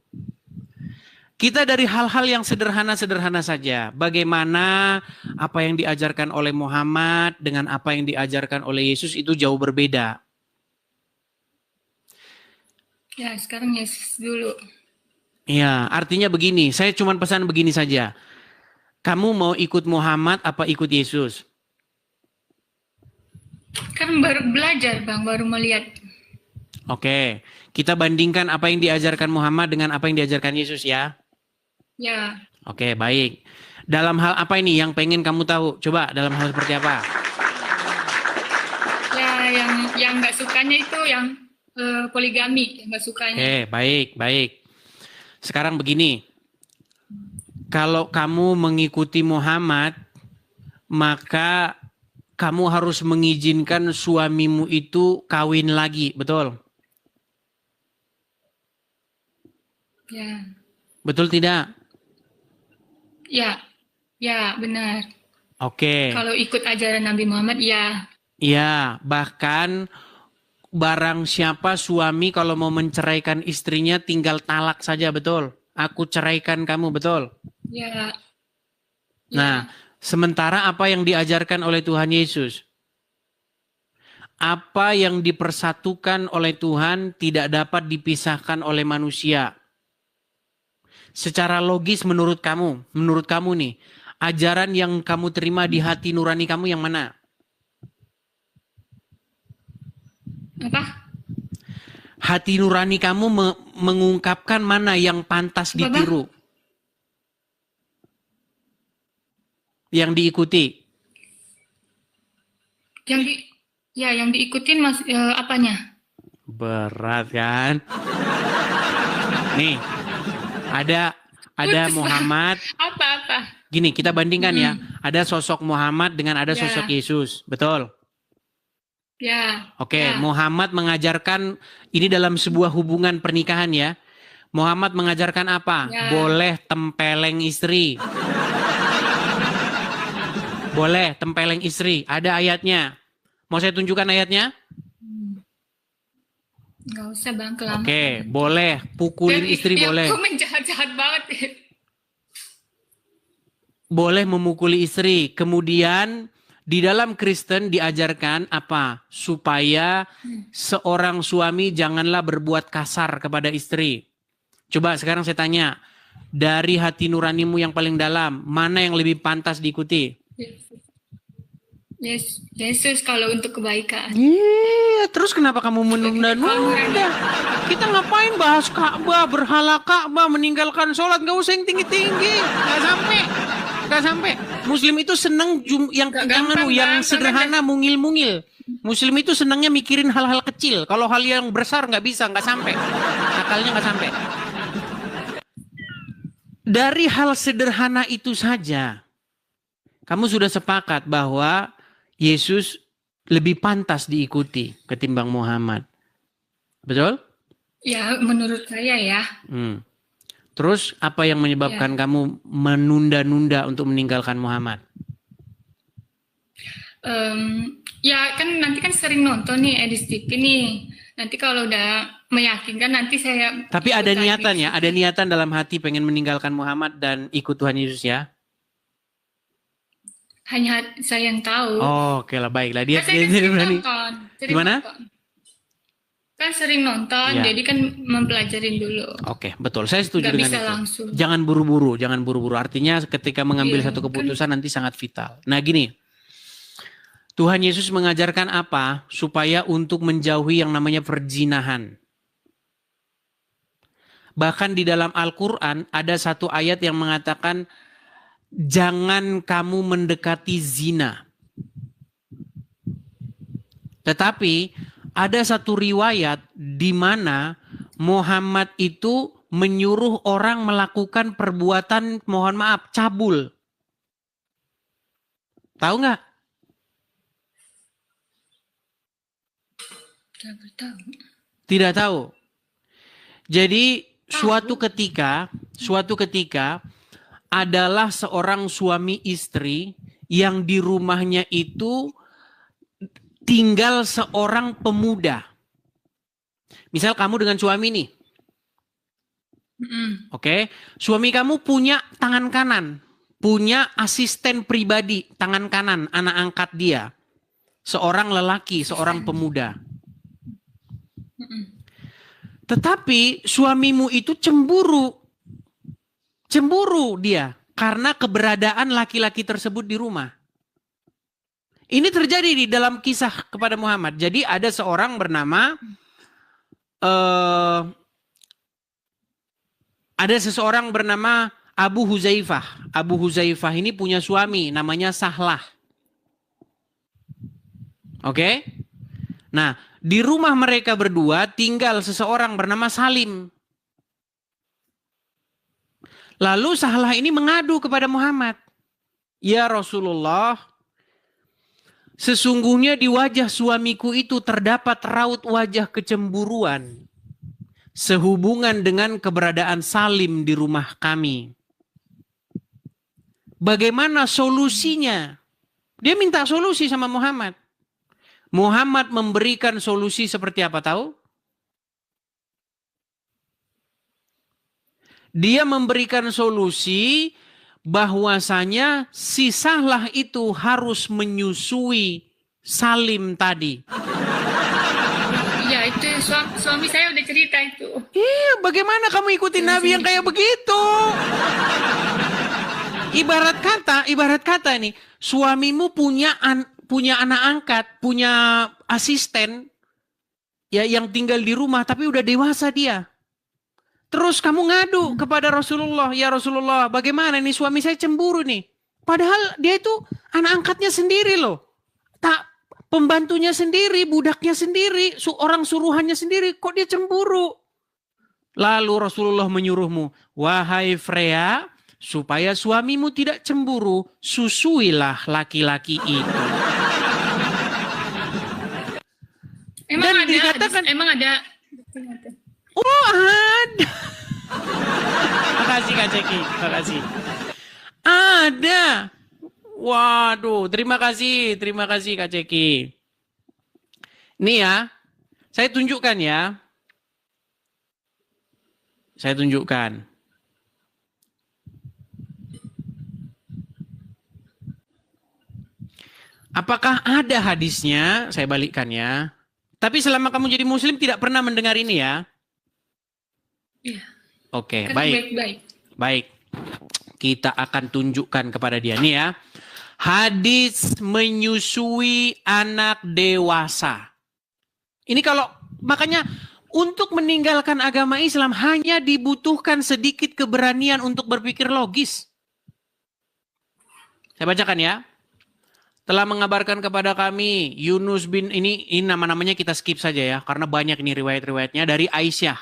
Kita dari hal-hal yang sederhana-sederhana saja. Bagaimana apa yang diajarkan oleh Muhammad dengan apa yang diajarkan oleh Yesus itu jauh berbeda. Ya, sekarang Yesus dulu. Ya, artinya begini. Saya cuma pesan begini saja. Kamu mau ikut Muhammad apa ikut Yesus? Kan baru belajar, Bang. Baru melihat. Oke. Kita bandingkan apa yang diajarkan Muhammad dengan apa yang diajarkan Yesus ya. Ya. Oke, baik. Dalam hal apa ini yang pengen kamu tahu? Coba dalam hal seperti apa? Ya, yang nggak sukanya itu yang poligami, yang nggak sukanya. Oke, baik. Sekarang begini. Kalau kamu mengikuti Muhammad, maka kamu harus mengizinkan suamimu itu kawin lagi, betul? Ya. Betul tidak? Ya, benar. Oke. Kalau ikut ajaran Nabi Muhammad, ya. Ya, bahkan barang siapa suami kalau mau menceraikan istrinya tinggal talak saja, betul? Aku ceraikan kamu, betul? Ya. Nah, sementara apa yang diajarkan oleh Tuhan Yesus? Apa yang dipersatukan oleh Tuhan tidak dapat dipisahkan oleh manusia. Secara logis menurut kamu nih, ajaran yang kamu terima di hati nurani kamu yang mana? Apa? Hati nurani kamu mengungkapkan mana yang pantas ditiru? Yang diikuti? Yang diikutin apanya? Berat kan? Nih, ada Muhammad. Apa? Gini, kita bandingkan ya. Ada sosok Muhammad dengan ada sosok Yesus. Betul? Ya. Oke, ya. Muhammad mengajarkan ini dalam sebuah hubungan pernikahan ya. Muhammad mengajarkan apa? Ya. Boleh tempeleng istri. Boleh tempeleng istri. Ada ayatnya. Mau saya tunjukkan ayatnya? Nggak usah Bang, kelamaan. Oke, boleh. Pukulin istri boleh. Komen jahat-jahat banget. Boleh memukuli istri. Kemudian di dalam Kristen diajarkan apa? Supaya seorang suami janganlah berbuat kasar kepada istri. Coba sekarang saya tanya. dari hati nuranimu yang paling dalam, mana yang lebih pantas diikuti? Yesus kalau untuk kebaikan. Iya, terus kenapa kamu menunda-nunda? Kita ngapain bahas Ka'bah, berhala Ka'bah, meninggalkan sholat, nggak usah yang tinggi-tinggi, nggak sampai. Muslim itu seneng yang sederhana, mungil-mungil. Muslim itu senangnya mikirin hal-hal kecil. Kalau hal yang besar nggak bisa, nggak sampai. Akalnya nggak sampai. Dari hal sederhana itu saja, kamu sudah sepakat bahwa Yesus lebih pantas diikuti ketimbang Muhammad. Betul? Ya, menurut saya ya. Terus apa yang menyebabkan kamu menunda-nunda untuk meninggalkan Muhammad? Ya kan nanti kan sering nonton nih Edis TV nih. Nanti kalau udah meyakinkan nanti saya. Tapi ada niatan ya, ada niatan dalam hati pengen meninggalkan Muhammad dan ikut Tuhan Yesus ya? Hanya saya yang tahu. Oh, oke lah, baiklah. Dia sering berani. Gimana? Nonton. Kan sering nonton, Ya. jadi kan mempelajarin dulu. Oke, betul. Saya setuju Nggak dengan bisa itu. langsung. Jangan buru-buru. Artinya ketika mengambil satu keputusan nanti sangat vital. Nah, gini. Tuhan Yesus mengajarkan apa supaya untuk menjauhi yang namanya perzinahan. Bahkan di dalam Al-Quran ada satu ayat yang mengatakan jangan kamu mendekati zina. Tetapi ada satu riwayat di mana Muhammad itu menyuruh orang melakukan perbuatan, mohon maaf, cabul. Tahu nggak? Tidak tahu. Jadi suatu ketika adalah seorang suami istri yang di rumahnya itu tinggal seorang pemuda. Misal kamu dengan suami nih. Oke, suami kamu punya tangan kanan, punya asisten pribadi tangan kanan, anak angkat dia. Seorang lelaki, seorang pemuda. Tetapi suamimu itu cemburu. Cemburu dia karena keberadaan laki-laki tersebut di rumah. Ini terjadi di dalam kisah kepada Muhammad. Jadi ada seorang bernama ada seseorang bernama Abu Huzaifah. Abu Huzaifah ini punya suami namanya Sahlah. Oke? Nah, di rumah mereka berdua tinggal seseorang bernama Salim. Lalu Sahlah ini mengadu kepada Muhammad. Ya Rasulullah, sesungguhnya di wajah suamiku itu terdapat raut wajah kecemburuan. Sehubungan dengan keberadaan Salim di rumah kami. Bagaimana solusinya? Dia minta solusi sama Muhammad. Muhammad memberikan solusi seperti apa tahu? Dia memberikan solusi bahwasanya si Sahlah itu harus menyusui Salim tadi. Iya, itu suami saya udah cerita itu. Iya, bagaimana kamu ikutin Nabi yang kayak begitu? Ibarat kata nih, suamimu punya anak angkat, punya asisten ya yang tinggal di rumah tapi udah dewasa dia. Terus kamu ngadu kepada Rasulullah, ya Rasulullah, bagaimana nih suami saya cemburu nih. Padahal dia itu anak angkatnya sendiri loh. Pembantunya sendiri, budaknya sendiri, orang suruhannya sendiri, kok dia cemburu? Lalu Rasulullah menyuruhmu, wahai Freya, supaya suamimu tidak cemburu, susuilah laki-laki itu. Emang ada. Oh ada. Makasih Kak Ceki, makasih. Ada. Waduh, terima kasih Kak Ceki. Nih ya, saya tunjukkan ya. Saya tunjukkan. Apakah ada hadisnya? Saya balikkan ya. Tapi selama kamu jadi muslim tidak pernah mendengar ini ya? Iya. Oke, Kan baik. Baik, kita akan tunjukkan kepada dia. Nih ya, hadis menyusui anak dewasa. Ini kalau, makanya untuk meninggalkan agama Islam hanya dibutuhkan sedikit keberanian untuk berpikir logis. Saya bacakan ya. Telah mengabarkan kepada kami Yunus bin, ini nama-namanya kita skip saja ya, karena banyak ini riwayat-riwayatnya, dari Aisyah,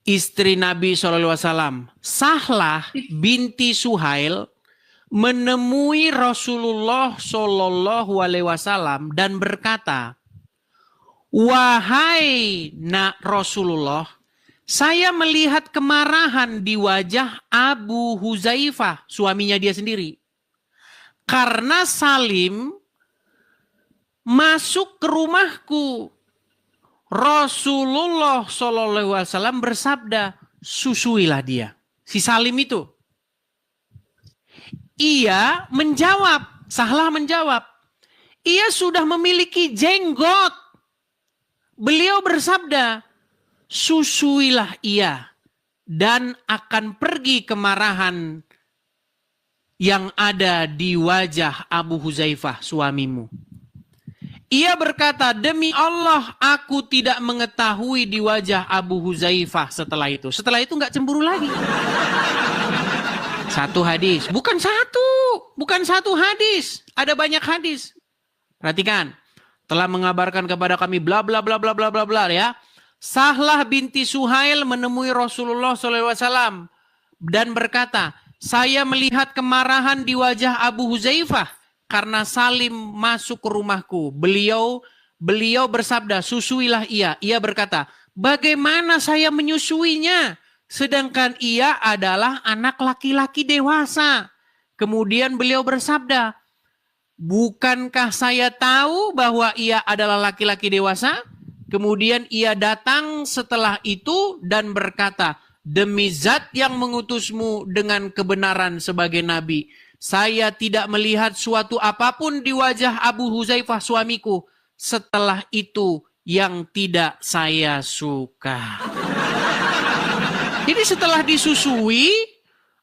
istri Nabi SAW. Sahlah binti Suhail menemui Rasulullah SAW dan berkata, wahai nak Rasulullah, saya melihat kemarahan di wajah Abu Huzaifah, suaminya dia sendiri. Karena Salim masuk ke rumahku. Rasulullah SAW bersabda, susuilah dia. Si Salim itu. Ia menjawab, Sahlah menjawab, ia sudah memiliki jenggot. Beliau bersabda, susuilah ia dan akan pergi kemarahan yang ada di wajah Abu Huzaifah, suamimu. Ia berkata, demi Allah aku tidak mengetahui di wajah Abu Huzaifah setelah itu. Setelah itu nggak cemburu lagi. Satu hadis, bukan satu hadis. Ada banyak hadis. Perhatikan, telah mengabarkan kepada kami bla bla bla bla bla bla bla ya. Sahlah binti Suhail menemui Rasulullah SAW dan berkata, saya melihat kemarahan di wajah Abu Huzaifah karena Salim masuk ke rumahku. Beliau bersabda, susuilah ia. Ia berkata, bagaimana saya menyusuinya? Sedangkan ia adalah anak laki-laki dewasa. Kemudian beliau bersabda, bukankah saya tahu bahwa ia adalah laki-laki dewasa? Kemudian ia datang setelah itu dan berkata, demi zat yang mengutusmu dengan kebenaran sebagai nabi, saya tidak melihat suatu apapun di wajah Abu Huzaifah suamiku setelah itu yang tidak saya suka. Jadi setelah disusui,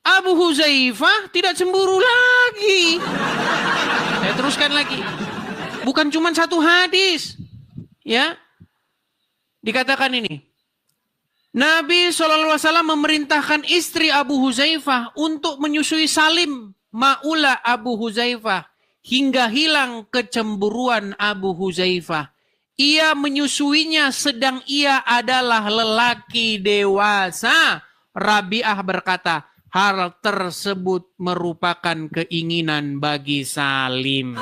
Abu Huzaifah tidak cemburu lagi. Saya teruskan lagi. Bukan cuma satu hadis. Ya. Dikatakan ini. Nabi SAW memerintahkan istri Abu Huzaifah untuk menyusui Salim, Maula Abu Huzaifah, hingga hilang kecemburuan Abu Huzaifah. Ia menyusuinya sedang ia adalah lelaki dewasa. Rabi'ah berkata, hal tersebut merupakan keinginan bagi Salim.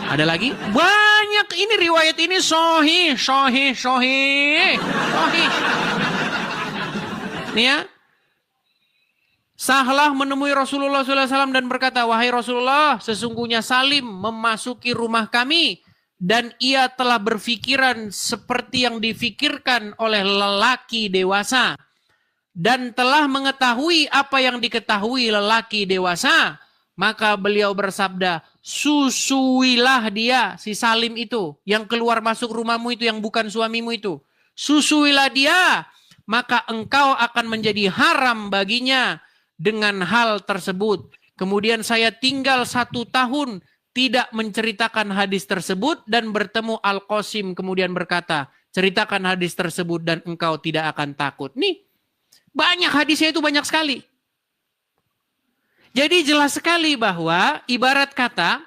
Ada lagi? Banyak ini riwayat ini sahih. Nih ya. Sahlah menemui Rasulullah SAW dan berkata, wahai Rasulullah, sesungguhnya Salim memasuki rumah kami dan ia telah berfikiran seperti yang difikirkan oleh lelaki dewasa dan telah mengetahui apa yang diketahui lelaki dewasa. Maka beliau bersabda, susuilah dia, si Salim itu, yang keluar masuk rumahmu itu, yang bukan suamimu itu. Susuilah dia, maka engkau akan menjadi haram baginya dengan hal tersebut. Kemudian saya tinggal 1 tahun tidak menceritakan hadis tersebut dan bertemu Al-Qasim kemudian berkata, ceritakan hadis tersebut dan engkau tidak akan takut. Nih, banyak hadisnya itu, banyak sekali. Jadi jelas sekali bahwa ibarat kata,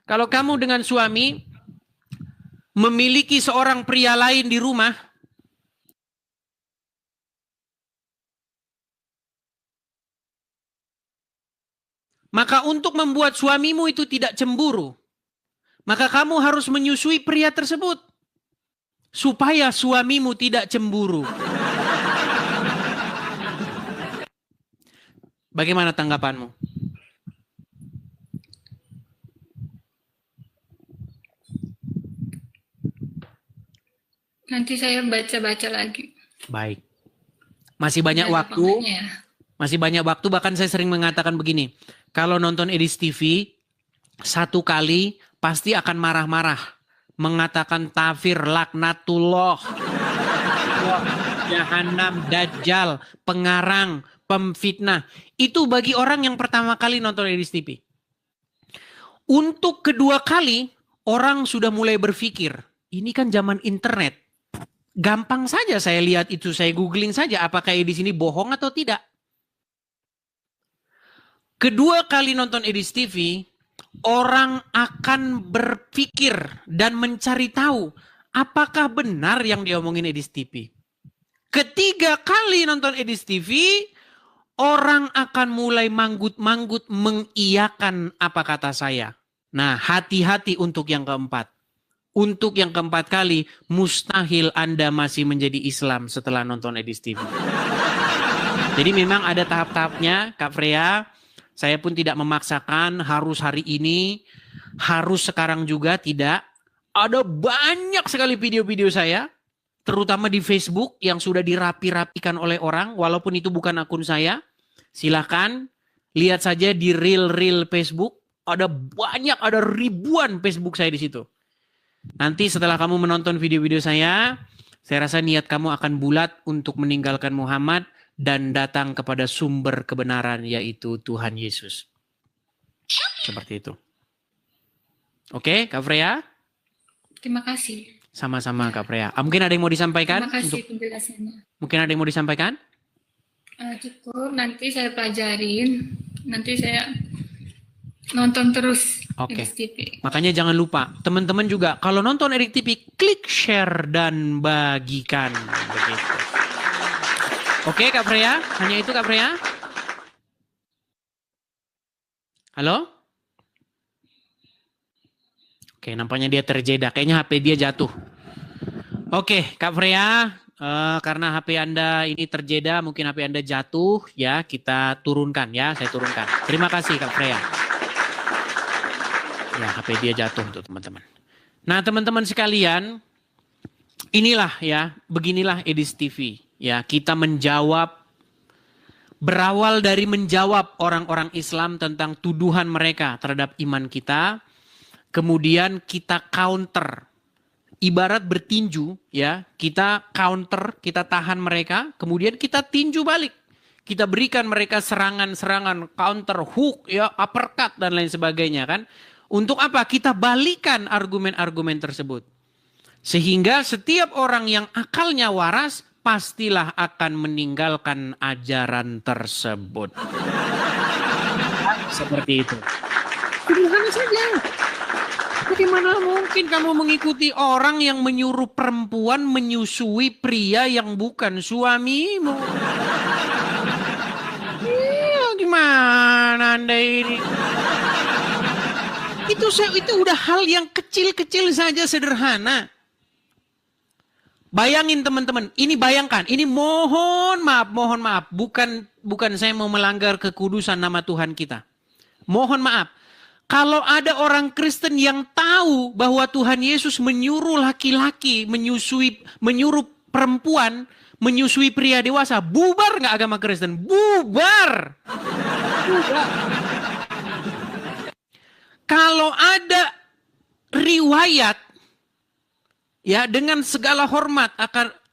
kalau kamu dengan suami memiliki seorang pria lain di rumah, maka untuk membuat suamimu itu tidak cemburu, maka kamu harus menyusui pria tersebut supaya suamimu tidak cemburu. Bagaimana tanggapanmu? Nanti saya baca-baca lagi. Baik. Masih banyak waktu. Masih banyak waktu, bahkan saya sering mengatakan begini. Kalau nonton Edis TV, 1 kali pasti akan marah-marah. Mengatakan tafsir laknatullah. jahanam, dajjal, pengarang, pemfitnah. Itu bagi orang yang pertama kali nonton Edis TV. Untuk kedua kali, orang sudah mulai berpikir, ini kan zaman internet. Gampang saja saya lihat itu, saya googling saja apakah Edis ini bohong atau tidak. Kedua kali nonton Edis TV, orang akan berpikir dan mencari tahu apakah benar yang diomongin Edis TV. Ketiga kali nonton Edis TV, orang akan mulai manggut-manggut mengiyakan apa kata saya. Nah, hati-hati untuk yang keempat. Untuk yang keempat kali, mustahil Anda masih menjadi Islam setelah nonton Edis TV. Jadi memang ada tahap-tahapnya, Kak Freya. Saya pun tidak memaksakan harus hari ini, harus sekarang juga, tidak. Ada banyak sekali video-video saya, terutama di Facebook yang sudah dirapi-rapikan oleh orang, walaupun itu bukan akun saya. Silakan lihat saja di reel Facebook. Ada banyak, ada ribuan Facebook saya di situ. Nanti setelah kamu menonton video-video saya rasa niat kamu akan bulat untuk meninggalkan Muhammad dan datang kepada sumber kebenaran, yaitu Tuhan Yesus. Seperti itu. Oke, Kak Freya? Terima kasih. Sama-sama, Kak Freya. Mungkin ada yang mau disampaikan? Terima kasih penjelasannya. Mungkin ada yang mau disampaikan? Cukup, nanti saya pelajarin. Nanti saya nonton terus. Oke. Edis TV. Makanya jangan lupa, teman-teman juga kalau nonton Edis TV, klik share dan bagikan. Begitu. Oke, Kak Freya, hanya itu Kak Freya. Halo? Oke, nampaknya dia terjeda. Kayaknya HP dia jatuh. Oke, Kak Freya, karena HP Anda ini terjeda, mungkin HP Anda jatuh, ya kita turunkan ya, saya turunkan. Terima kasih Kak Freya. Ya, HP dia jatuh untuk teman-teman. Nah, teman-teman sekalian, inilah ya, beginilah Edis TV. Ya, kita menjawab, berawal dari menjawab orang-orang Islam tentang tuduhan mereka terhadap iman kita. Kemudian kita counter. Ibarat bertinju, ya, kita counter, kita tahan mereka. Kemudian kita tinju balik. Kita berikan mereka serangan-serangan, counter, hook, ya, uppercut, dan lain sebagainya kan. Untuk apa? Kita balikan argumen-argumen tersebut. Sehingga setiap orang yang akalnya waras pastilah akan meninggalkan ajaran tersebut. Seperti itu. Sederhana saja. Bagaimana mungkin kamu mengikuti orang yang menyuruh perempuan menyusui pria yang bukan suamimu? Iya, gimana Anda ini? Itu udah hal yang kecil-kecil saja, sederhana. Bayangin teman-teman, ini bayangkan, ini mohon maaf, bukan saya mau melanggar kekudusan nama Tuhan kita. Mohon maaf, kalau ada orang Kristen yang tahu bahwa Tuhan Yesus menyuruh laki-laki menyuruh perempuan menyusui pria dewasa, bubar nggak agama Kristen? Bubar. Kalau ada riwayat, ya, dengan segala hormat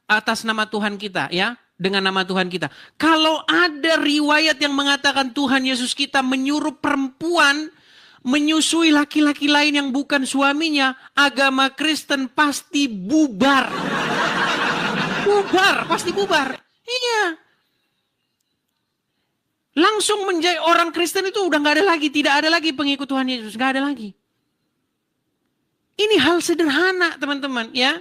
atas nama Tuhan kita, ya, dengan nama Tuhan kita. Kalau ada riwayat yang mengatakan Tuhan Yesus kita menyuruh perempuan menyusui laki-laki lain yang bukan suaminya, agama Kristen pasti bubar. Bubar, pasti bubar. Iya. Langsung menjadi orang Kristen itu udah nggak ada lagi, tidak ada lagi pengikut Tuhan Yesus, nggak ada lagi. Ini hal sederhana, teman-teman, ya.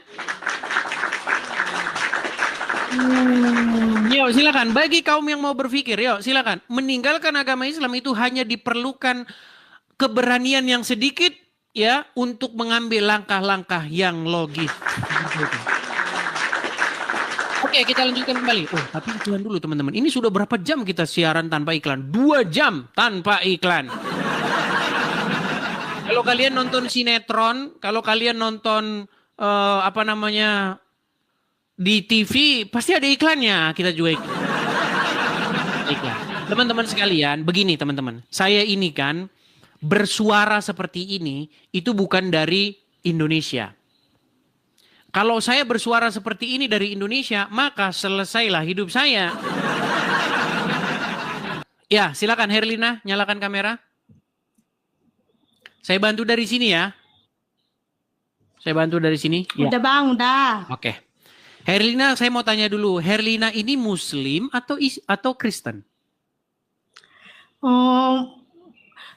Yuk, silakan. Bagi kaum yang mau berpikir, yuk, silakan. Meninggalkan agama Islam itu hanya diperlukan keberanian yang sedikit, ya, untuk mengambil langkah-langkah yang logis. Oke, kita lanjutkan kembali. Oh, tapi iklan dulu teman-teman. Ini sudah berapa jam kita siaran tanpa iklan? 2 jam tanpa iklan. Kalau kalian nonton sinetron, kalau kalian nonton di TV, pasti ada iklannya. Kita juga iklan. Teman-teman sekalian, begini teman-teman. Saya ini kan bersuara seperti ini, itu bukan dari Indonesia. Kalau saya bersuara seperti ini dari Indonesia, maka selesailah hidup saya. Ya, silakan Herlina, nyalakan kamera. Saya bantu dari sini ya. Saya bantu dari sini. Udah Bang, udah. Oke. Herlina, saya mau tanya dulu. Herlina ini Muslim atau Kristen? Oh,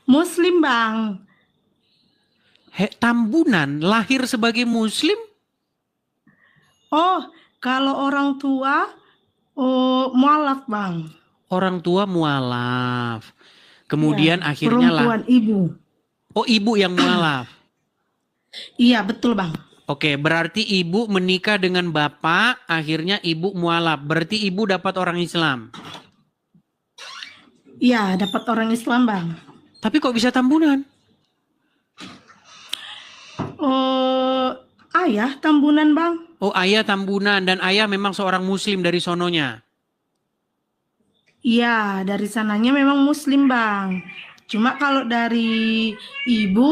Muslim Bang. Tambunan lahir sebagai Muslim? Oh, kalau orang tua, mualaf Bang. Orang tua mualaf. Kemudian Ya, akhirnya perempuan ibu. Oh, ibu yang mualaf. Iya, betul Bang. Oke, berarti ibu menikah dengan bapak, akhirnya ibu mualaf. Berarti ibu dapat orang Islam. Iya, dapat orang Islam Bang. Tapi kok bisa tambunan? Oh, ayah tambunan Bang. Oh, ayah tambunan dan ayah memang seorang Muslim dari sononya. Iya, dari sananya memang Muslim Bang. Cuma kalau dari ibu,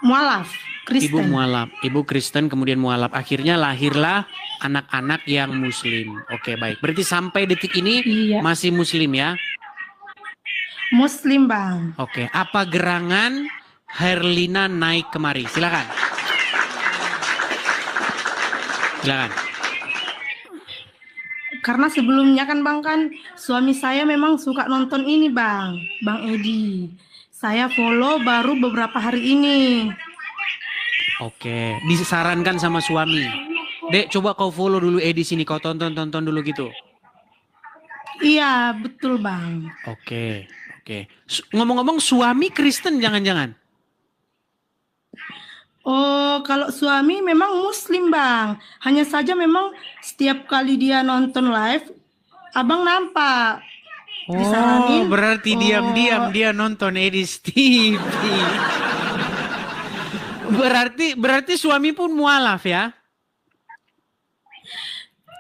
mualaf, Kristen. Ibu mualaf, ibu Kristen kemudian mualaf. Akhirnya lahirlah anak-anak yang Muslim. Oke, baik. Berarti sampai detik ini masih Muslim ya? Muslim Bang. Oke, apa gerangan Herlina naik kemari? Silakan. Silakan. Karena sebelumnya kan Bang kan suami saya memang suka nonton ini Bang Edi. Saya follow baru beberapa hari ini. Oke, disarankan sama suami. Dek, coba kau follow dulu Edi sini, kau tonton dulu gitu. Iya, betul Bang. Oke. Ngomong-ngomong suami Kristen jangan-jangan? Oh, kalau suami memang Muslim Bang. Hanya saja memang setiap kali dia nonton live, Abang nampak. Oh, berarti diam-diam dia nonton Edis TV. Berarti suami pun mualaf ya?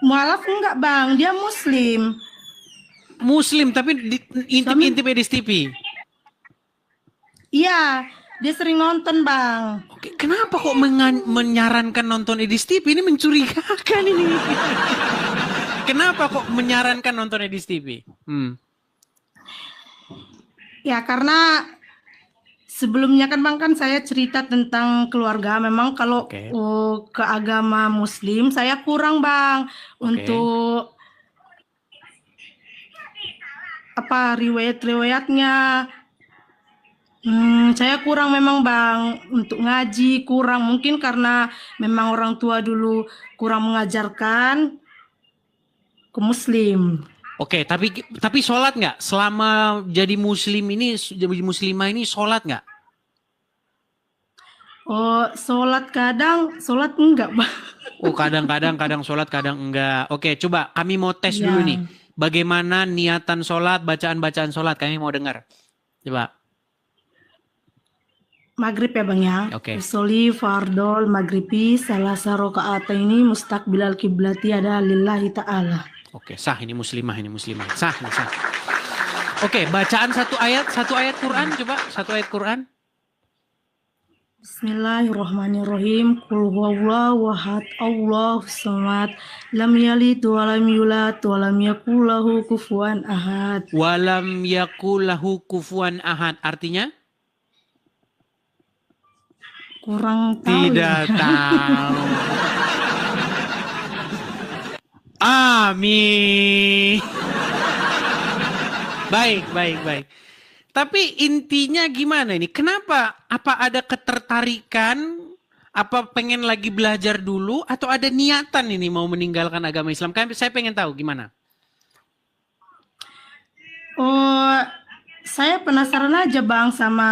Mualaf enggak Bang, dia Muslim. Muslim tapi intip-intip Edis TV. Iya, dia sering nonton Bang. Oke, kenapa kok menyarankan nonton Edis TV? Ini mencurigakan ini. Kenapa kok menyarankan nonton Edis TV? Ya karena sebelumnya kan Bang kan saya cerita tentang keluarga. Memang kalau ke agama Muslim saya kurang Bang untuk apa riwayat-riwayatnya. Saya kurang memang Bang untuk ngaji, kurang mungkin karena memang orang tua dulu kurang mengajarkan ke Muslim. Oke, tapi sholat nggak? Selama jadi Muslim ini, jadi Muslimah ini sholat nggak? Oh, sholat enggak Bang. Oh, kadang sholat, kadang enggak. Oke, coba kami mau tes dulu nih. Bagaimana niatan sholat, bacaan-bacaan sholat, kami mau dengar. Coba. Maghrib ya Bang ya. Oke. Usolli fardol maghribi salasa rakaataini mustaqbilal kiblati ada lillahi ta'ala. Oke, sah ini muslimah. Sah. Oke, bacaan satu ayat Quran, coba satu ayat Quran. Bismillahirrahmanirrahim. Qul huwallahu ahad, Allahus samad, lam yalid wa lam yulad wa lam yakul lahu kufuwan ahad. Wa lam yakul lahu kufuwan ahad artinya? Kurang tahu. Tidak tahu. Amin. Baik. Tapi intinya gimana ini? Kenapa? Apa ada ketertarikan? Apa pengen lagi belajar dulu? Atau ada niatan ini mau meninggalkan agama Islam? Saya pengen tahu gimana? Oh, saya penasaran aja Bang sama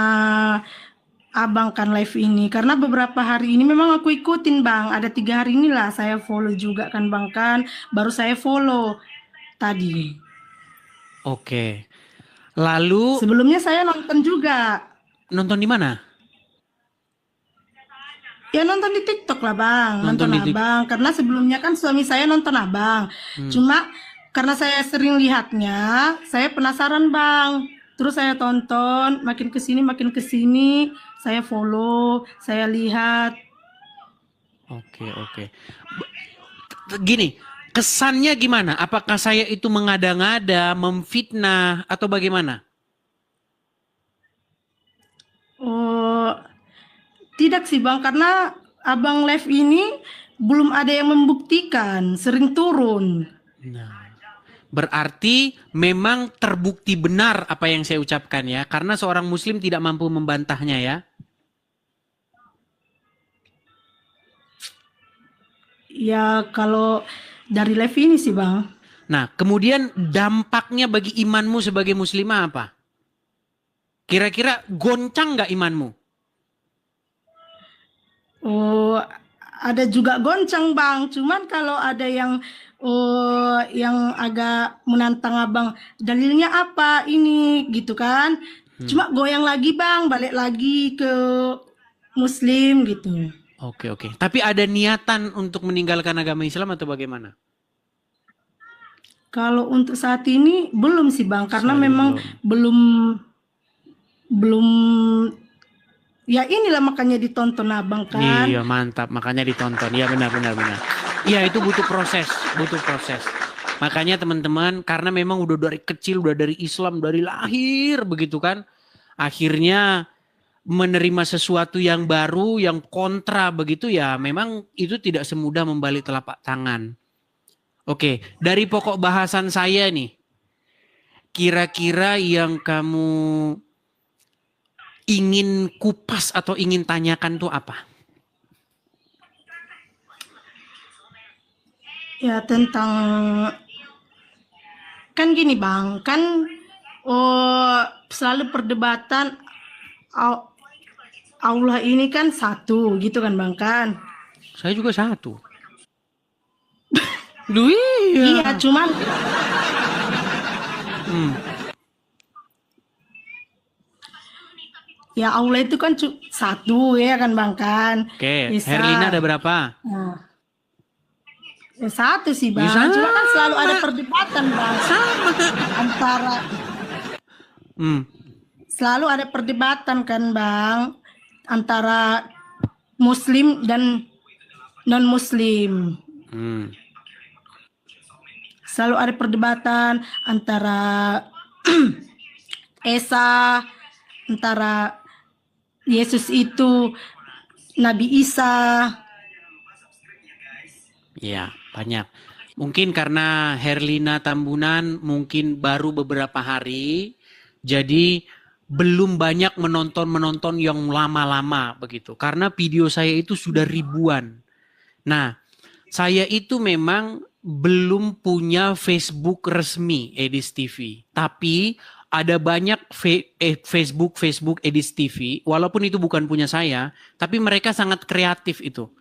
Abang kan live ini. Karena beberapa hari ini memang aku ikutin Bang. Ada 3 hari inilah saya follow juga kan Bang kan. Baru saya follow tadi. Oke. Lalu sebelumnya saya nonton juga. Nonton di mana? Ya nonton di TikTok lah Bang. Nonton Abang. Karena sebelumnya kan suami saya nonton Abang. Cuma karena saya sering lihatnya, saya penasaran Bang. Terus saya tonton, makin kesini, saya follow, saya lihat. Oke. Gini, kesannya gimana? Apakah saya itu mengada-ngada, memfitnah, atau bagaimana? Oh, tidak sih Bang, karena Abang live ini belum ada yang membuktikan, sering turun. Nah, berarti memang terbukti benar apa yang saya ucapkan ya, karena seorang muslim tidak mampu membantahnya ya. Ya kalau dari live ini sih Bang. Nah, kemudian dampaknya bagi imanmu sebagai muslimah apa? Kira-kira goncang nggak imanmu? Oh, ada juga goncang Bang, cuman kalau ada yang yang agak menantang Abang, dalilnya apa ini gitu kan. Cuma goyang lagi Bang, balik lagi ke muslim gitu. Oke. Tapi ada niatan untuk meninggalkan agama Islam atau bagaimana? Kalau untuk saat ini belum sih Bang, karena memang belum ya inilah makanya ditonton Abang kan. Iya, mantap, makanya ditonton. Iya, benar. Iya, itu butuh proses. Makanya teman-teman, karena memang udah dari kecil, udah dari Islam, dari lahir begitu kan. Akhirnya menerima sesuatu yang baru, yang kontra begitu ya, memang itu tidak semudah membalik telapak tangan. Oke, dari pokok bahasan saya nih, kira-kira yang kamu ingin kupas atau ingin tanyakan tuh apa? Ya tentang, kan gini Bang, kan selalu perdebatan Allah ini kan satu gitu kan Bang kan. Saya juga satu. Iya, cuman ya Allah itu kan satu ya kan Bang kan. Oke, Herlina ada berapa? Nah, ya satu sih Bang, cuma kan selalu ada perdebatan Bang. Antara selalu ada perdebatan kan Bang, antara muslim dan non muslim. Selalu ada perdebatan antara Esa, antara Yesus itu Nabi Isa. Ya, banyak. Mungkin karena Herlina Tambunan mungkin baru beberapa hari, jadi belum banyak menonton yang lama-lama begitu. Karena video saya itu sudah ribuan. Nah, saya itu memang belum punya Facebook resmi Edis TV, tapi ada banyak Facebook Edis TV, walaupun itu bukan punya saya, tapi mereka sangat kreatif itu.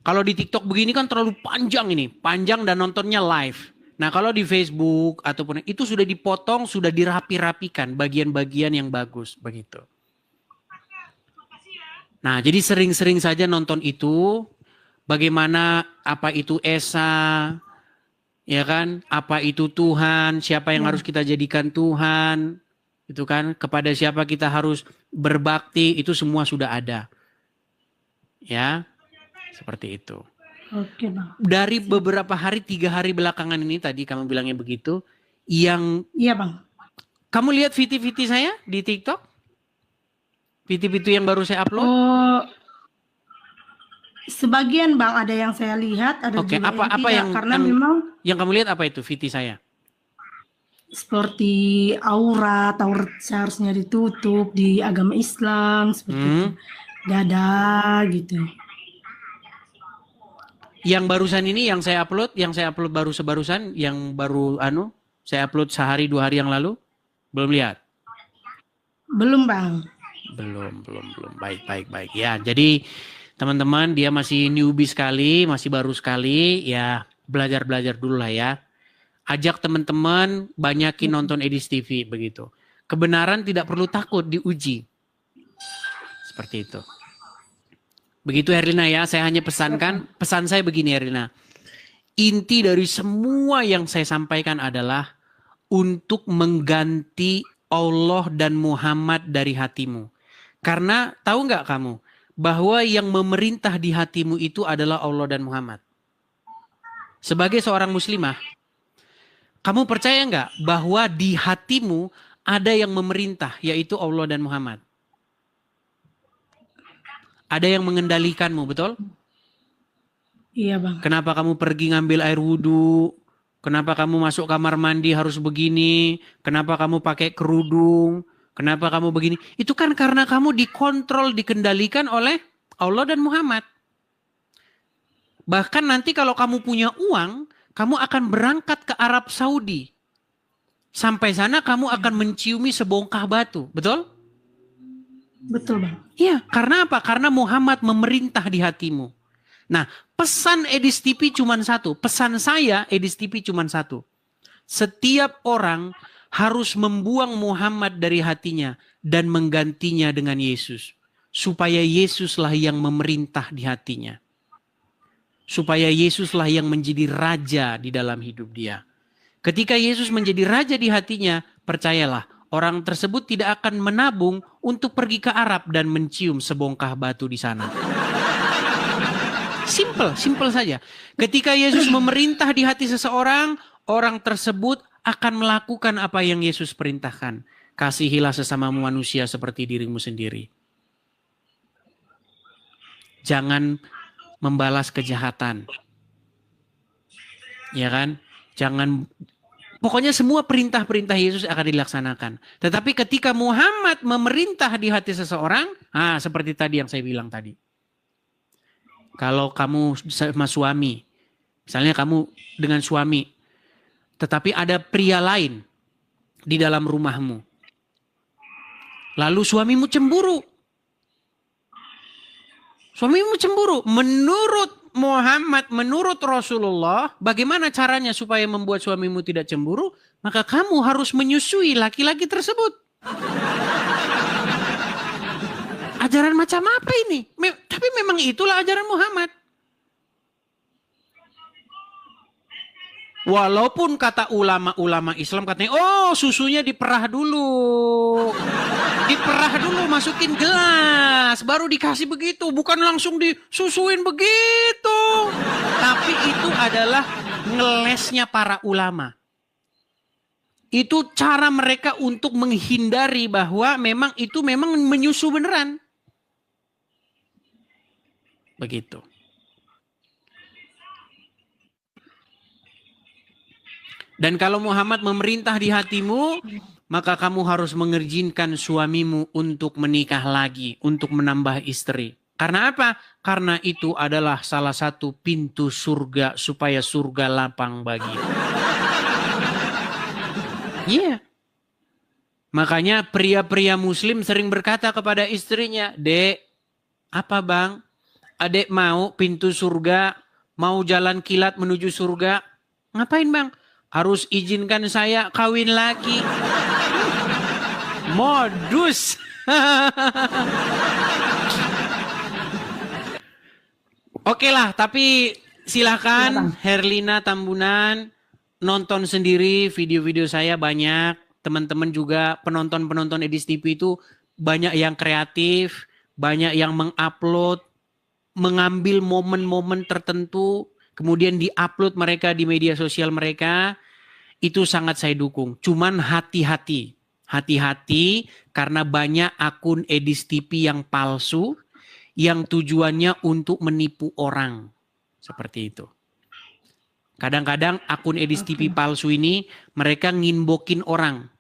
Kalau di TikTok begini kan terlalu panjang dan nontonnya live. Nah kalau di Facebook ataupun itu sudah dipotong, sudah dirapi-rapikan bagian-bagian yang bagus begitu. Nah jadi sering-sering saja nonton itu. Bagaimana apa itu Esa, ya kan? Apa itu Tuhan? Siapa yang harus kita jadikan Tuhan? Itu kan? Kepada siapa kita harus berbakti? Itu semua sudah ada. Ya, seperti itu. Oke Bang. Dari beberapa hari, 3 hari belakangan ini tadi kamu bilangnya begitu, yang iya Bang. Kamu lihat VT saya di TikTok? VT yang baru saya upload? Sebagian Bang, ada yang saya lihat, ada juga apa yang karena memang yang kamu lihat apa itu VT saya? Seperti aurat seharusnya ditutup di agama Islam seperti itu. Dada gitu. Yang barusan ini yang saya upload barusan yang baru saya upload sehari 2 hari yang lalu, belum lihat? Belum Bang. Belum. Baik. Ya, jadi teman-teman dia masih newbie sekali, masih baru sekali, ya belajar dulu lah ya. Ajak teman-teman banyakin nonton Edis TV begitu. Kebenaran tidak perlu takut diuji. Seperti itu. Begitu Herlina ya, saya hanya pesan saya begini Herlina. Inti dari semua yang saya sampaikan adalah untuk mengganti Allah dan Muhammad dari hatimu. Karena tahu nggak kamu, bahwa yang memerintah di hatimu itu adalah Allah dan Muhammad? Sebagai seorang muslimah, kamu percaya nggak bahwa di hatimu ada yang memerintah, yaitu Allah dan Muhammad? Ada yang mengendalikanmu, betul? Iya bang. Kenapa kamu pergi ngambil air wudhu? Kenapa kamu masuk kamar mandi harus begini? Kenapa kamu pakai kerudung? Kenapa kamu begini? Itu kan karena kamu dikontrol, dikendalikan oleh Allah dan Muhammad. Bahkan nanti kalau kamu punya uang, kamu akan berangkat ke Arab Saudi. Sampai sana kamu akan menciumi sebongkah batu, betul? Betul bang. Iya, karena apa? Karena Muhammad memerintah di hatimu. Nah, pesan Edis TV cuma satu. Pesan saya Edis TV cuma satu. Setiap orang harus membuang Muhammad dari hatinya dan menggantinya dengan Yesus. Supaya Yesuslah yang memerintah di hatinya. Supaya Yesuslah yang menjadi raja di dalam hidup dia. Ketika Yesus menjadi raja di hatinya, percayalah, orang tersebut tidak akan menabung untuk pergi ke Arab dan mencium sebongkah batu di sana. Simple saja. Ketika Yesus memerintah di hati seseorang, orang tersebut akan melakukan apa yang Yesus perintahkan. Kasihilah sesamamu manusia seperti dirimu sendiri. Jangan membalas kejahatan. Ya kan? Pokoknya semua perintah-perintah Yesus akan dilaksanakan. Tetapi ketika Muhammad memerintah di hati seseorang, seperti tadi yang saya bilang tadi. Kalau kamu sama suami, misalnya kamu dengan suami, tetapi ada pria lain di dalam rumahmu. Lalu suamimu cemburu. Menurut Muhammad, menurut Rasulullah, bagaimana caranya supaya membuat suamimu tidak cemburu? Maka kamu harus menyusui laki-laki tersebut. Ajaran macam apa ini? Tapi memang itulah ajaran Muhammad. Walaupun kata ulama-ulama Islam katanya, susunya diperah dulu. Masukin gelas, baru dikasih begitu. Bukan langsung disusuin begitu. Tapi itu adalah ngelesnya para ulama. Itu cara mereka untuk menghindari bahwa memang itu memang menyusu beneran. Begitu. Dan kalau Muhammad memerintah di hatimu, maka kamu harus mengizinkan suamimu untuk menikah lagi, untuk menambah istri. Karena apa? Karena itu adalah salah satu pintu surga supaya surga lapang bagi. Iya. Makanya pria-pria muslim sering berkata kepada istrinya, "Dek, apa bang? Adek mau pintu surga, mau jalan kilat menuju surga. Ngapain bang? Harus izinkan saya kawin lagi." Modus. Oke lah, tapi silakan Herlina Tambunan nonton sendiri video-video saya banyak. Teman-teman juga penonton-penonton Edis TV itu banyak yang kreatif, banyak yang mengupload, mengambil momen-momen tertentu, kemudian diupload mereka di media sosial mereka. Itu sangat saya dukung. Cuman hati-hati. Hati-hati karena banyak akun Edis TV yang palsu yang tujuannya untuk menipu orang. Seperti itu. Kadang-kadang akun Edis TV palsu ini mereka nginbokin orang.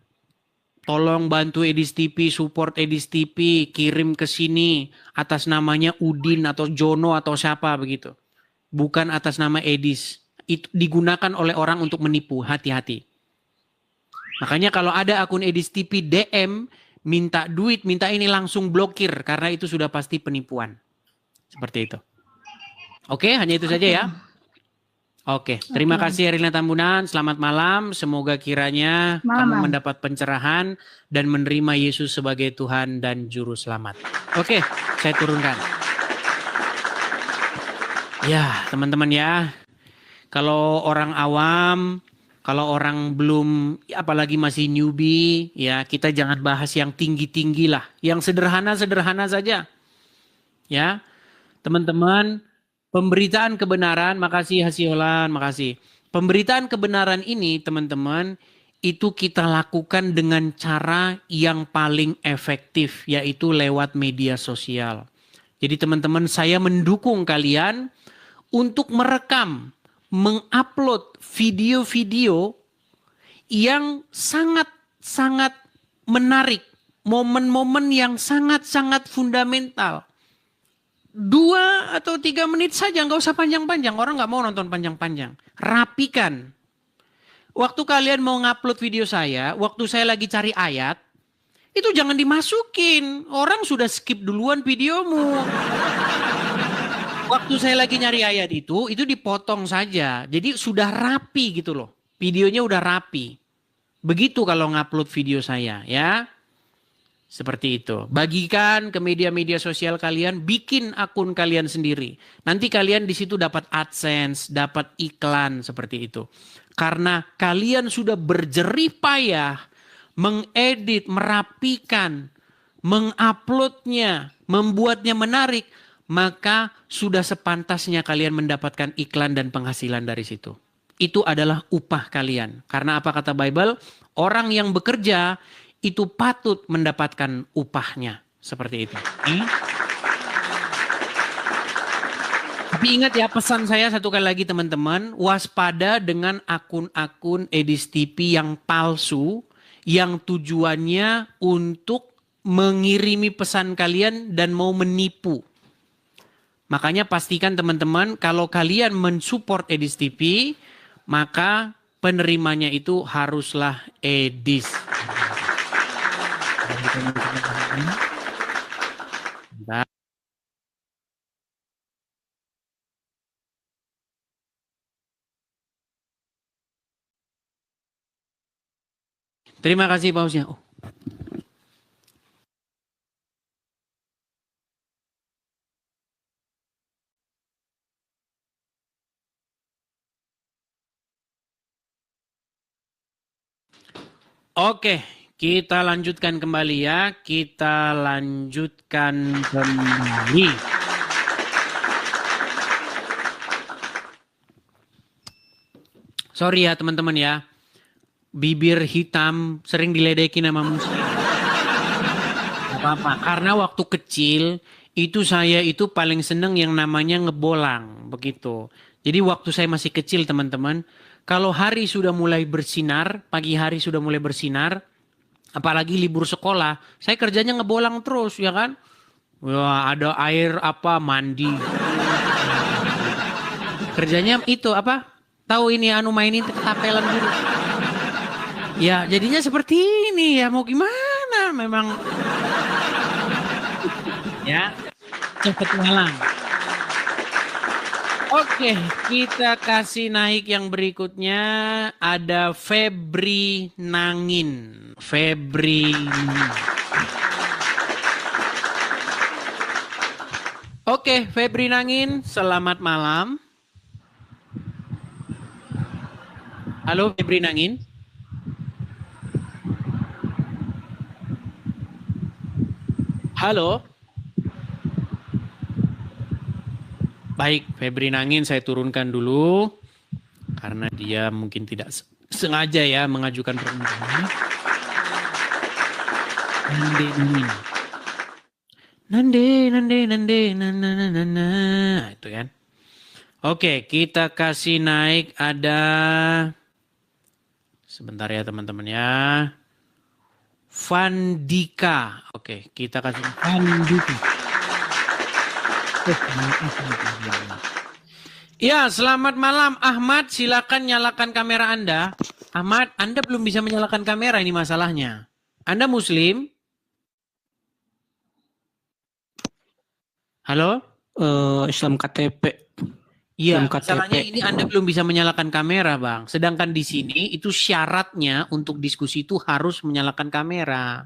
Tolong bantu Edis TV, support Edis TV, kirim ke sini atas namanya Udin atau Jono atau siapa begitu. Bukan atas nama Edis. Itu digunakan oleh orang untuk menipu. Hati-hati. Makanya kalau ada akun Edis TV DM, minta duit, minta ini langsung blokir. Karena itu sudah pasti penipuan. Seperti itu. Oke, hanya itu saja ya. Oke, terima kasih Herlina Tambunan. Selamat malam. Semoga kiranya kamu mendapat pencerahan dan menerima Yesus sebagai Tuhan dan Juru Selamat. Oke, saya turunkan. Ya, teman-teman ya. Kalau orang awam, kalau orang belum, apalagi masih newbie, ya kita jangan bahas yang tinggi-tinggi lah. Yang sederhana-sederhana saja. Ya, teman-teman, pemberitaan kebenaran, makasih Hasiolan, makasih. Pemberitaan kebenaran ini, teman-teman, itu kita lakukan dengan cara yang paling efektif, yaitu lewat media sosial. Jadi teman-teman, saya mendukung kalian untuk merekam, mengupload video-video yang sangat-sangat menarik, momen-momen yang sangat-sangat fundamental. 2 atau 3 menit saja, nggak usah panjang-panjang. Orang nggak mau nonton panjang-panjang. Rapikan. Waktu kalian mau ngupload video saya, waktu saya lagi cari ayat, itu jangan dimasukin. Orang sudah skip duluan videomu. Waktu saya lagi nyari ayat itu dipotong saja. Jadi sudah rapi gitu loh. Videonya udah rapi. Begitu kalau ngupload video saya ya. Seperti itu. Bagikan ke media-media sosial kalian, bikin akun kalian sendiri. Nanti kalian di situ dapat AdSense, dapat iklan seperti itu. Karena kalian sudah berjerih payah mengedit, merapikan, menguploadnya, membuatnya menarik, maka sudah sepantasnya kalian mendapatkan iklan dan penghasilan dari situ. Itu adalah upah kalian. Karena apa kata Bible? Orang yang bekerja itu patut mendapatkan upahnya. Seperti itu. Tapi ingat ya, pesan saya satu kali lagi teman-teman. Waspada dengan akun-akun Edis TV yang palsu. Yang tujuannya untuk mengirimi pesan kalian dan mau menipu. Makanya pastikan teman-teman, kalau kalian mensupport Edis TV, maka penerimanya itu haruslah Edis. Terima kasih pausnya. Oke, kita lanjutkan kembali ya. Kita lanjutkan kembali. Sorry ya teman-teman ya. Bibir hitam sering diledekin sama muslim. Gak apa-apa. Karena waktu kecil itu saya itu paling seneng yang namanya ngebolang. Begitu. Jadi waktu saya masih kecil teman-teman. Kalau hari sudah mulai bersinar, pagi hari sudah mulai bersinar, apalagi libur sekolah, saya kerjanya ngebolang terus ya kan. Wah, ada air apa mandi. Kerjanya itu apa? Tahu ini mainin ketapelan dulu. Ya jadinya seperti ini ya, mau gimana memang. Ya cepet ngalang. Oke, kita kasih naik yang berikutnya. Ada Febri Nangin. Febri. Oke, Febri Nangin, selamat malam. Halo Febri Nangin. Halo. Baik, Febri Nangin saya turunkan dulu. Karena dia mungkin tidak sengaja ya mengajukan permintaan. Nande, itu kan. Oke, kita kasih naik ada. Sebentar ya teman-teman ya. Vandika. Oke, kita kasih Vandika. Ya, selamat malam Ahmad. Silakan nyalakan kamera Anda. Ahmad, Anda belum bisa menyalakan kamera, ini masalahnya. Anda Muslim? Halo? Islam KTP. Iya, masalahnya ini Anda belum bisa menyalakan kamera, Bang. Sedangkan di sini itu syaratnya untuk diskusi itu harus menyalakan kamera.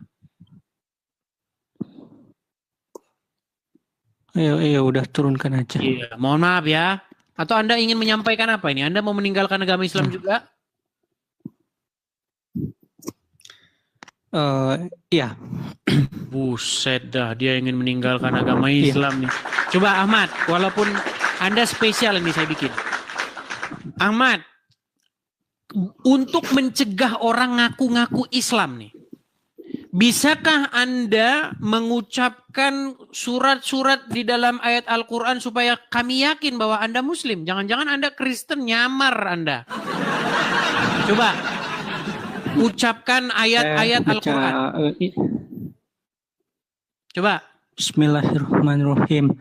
Iya, udah turunkan aja. Iya, mohon maaf ya. Atau Anda ingin menyampaikan apa ini? Anda mau meninggalkan agama Islam juga? Iya. Buset dah, dia ingin meninggalkan agama Islam nih. Coba Ahmad, walaupun Anda spesial ini saya bikin. Ahmad, untuk mencegah orang ngaku-ngaku Islam nih, bisakah Anda mengucapkan surat-surat di dalam ayat Al-Quran supaya kami yakin bahwa Anda Muslim? Jangan-jangan Anda Kristen, nyamar Anda. Coba, ucapkan ayat-ayat Al-Quran. Coba. Bismillahirrahmanirrahim.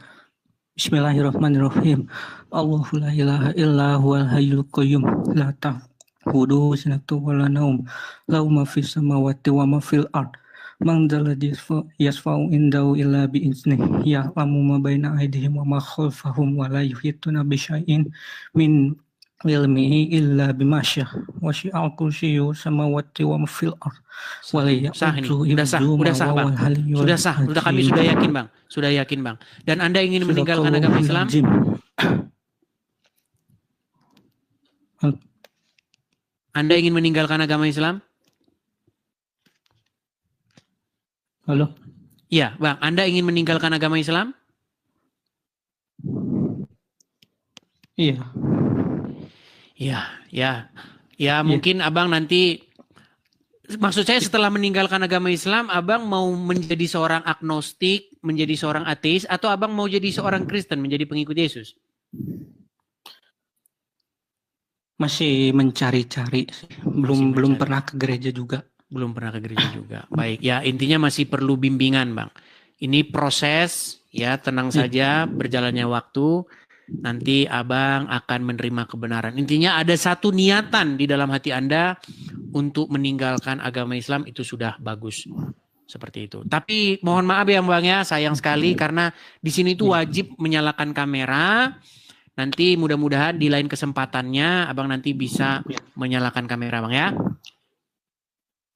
Bismillahirrahmanirrahim. Allahu la ilaha illa huwal hayyul qayyum la ta'khudhuhu sinatun wa la naum. Lahu ma fis samawati wa ma fil ard. Man dzalladzi yashfa'u indahu illa bi iznihi. Ya'lamu ma baina aydihim wa ma khalfahum wa la yuhituna bi syai'in min ilmihi illa bima syaa. Wasi'a kursiyyu samawati wa ma fil ard. Udah sah Bang. Sudah sah, kami sudah yakin Bang. Dan Anda ingin meninggalkan agama Islam? Anda ingin meninggalkan agama Islam? Halo? Iya, Bang. Anda ingin meninggalkan agama Islam? Iya. Ya, mungkin Abang nanti, maksud saya setelah meninggalkan agama Islam, Abang mau menjadi seorang agnostik, menjadi seorang ateis, atau Abang mau jadi seorang Kristen, menjadi pengikut Yesus? Masih mencari-cari, belum pernah ke gereja juga. Belum pernah ke gereja juga. Baik, ya intinya masih perlu bimbingan, Bang. Ini proses, ya tenang saja, berjalannya waktu, nanti Abang akan menerima kebenaran. Intinya ada satu niatan di dalam hati Anda untuk meninggalkan agama Islam, itu sudah bagus. Seperti itu. Tapi mohon maaf ya Bang ya, sayang sekali karena di sini itu wajib menyalakan kamera. Nanti mudah-mudahan di lain kesempatannya Abang nanti bisa menyalakan kamera Bang ya.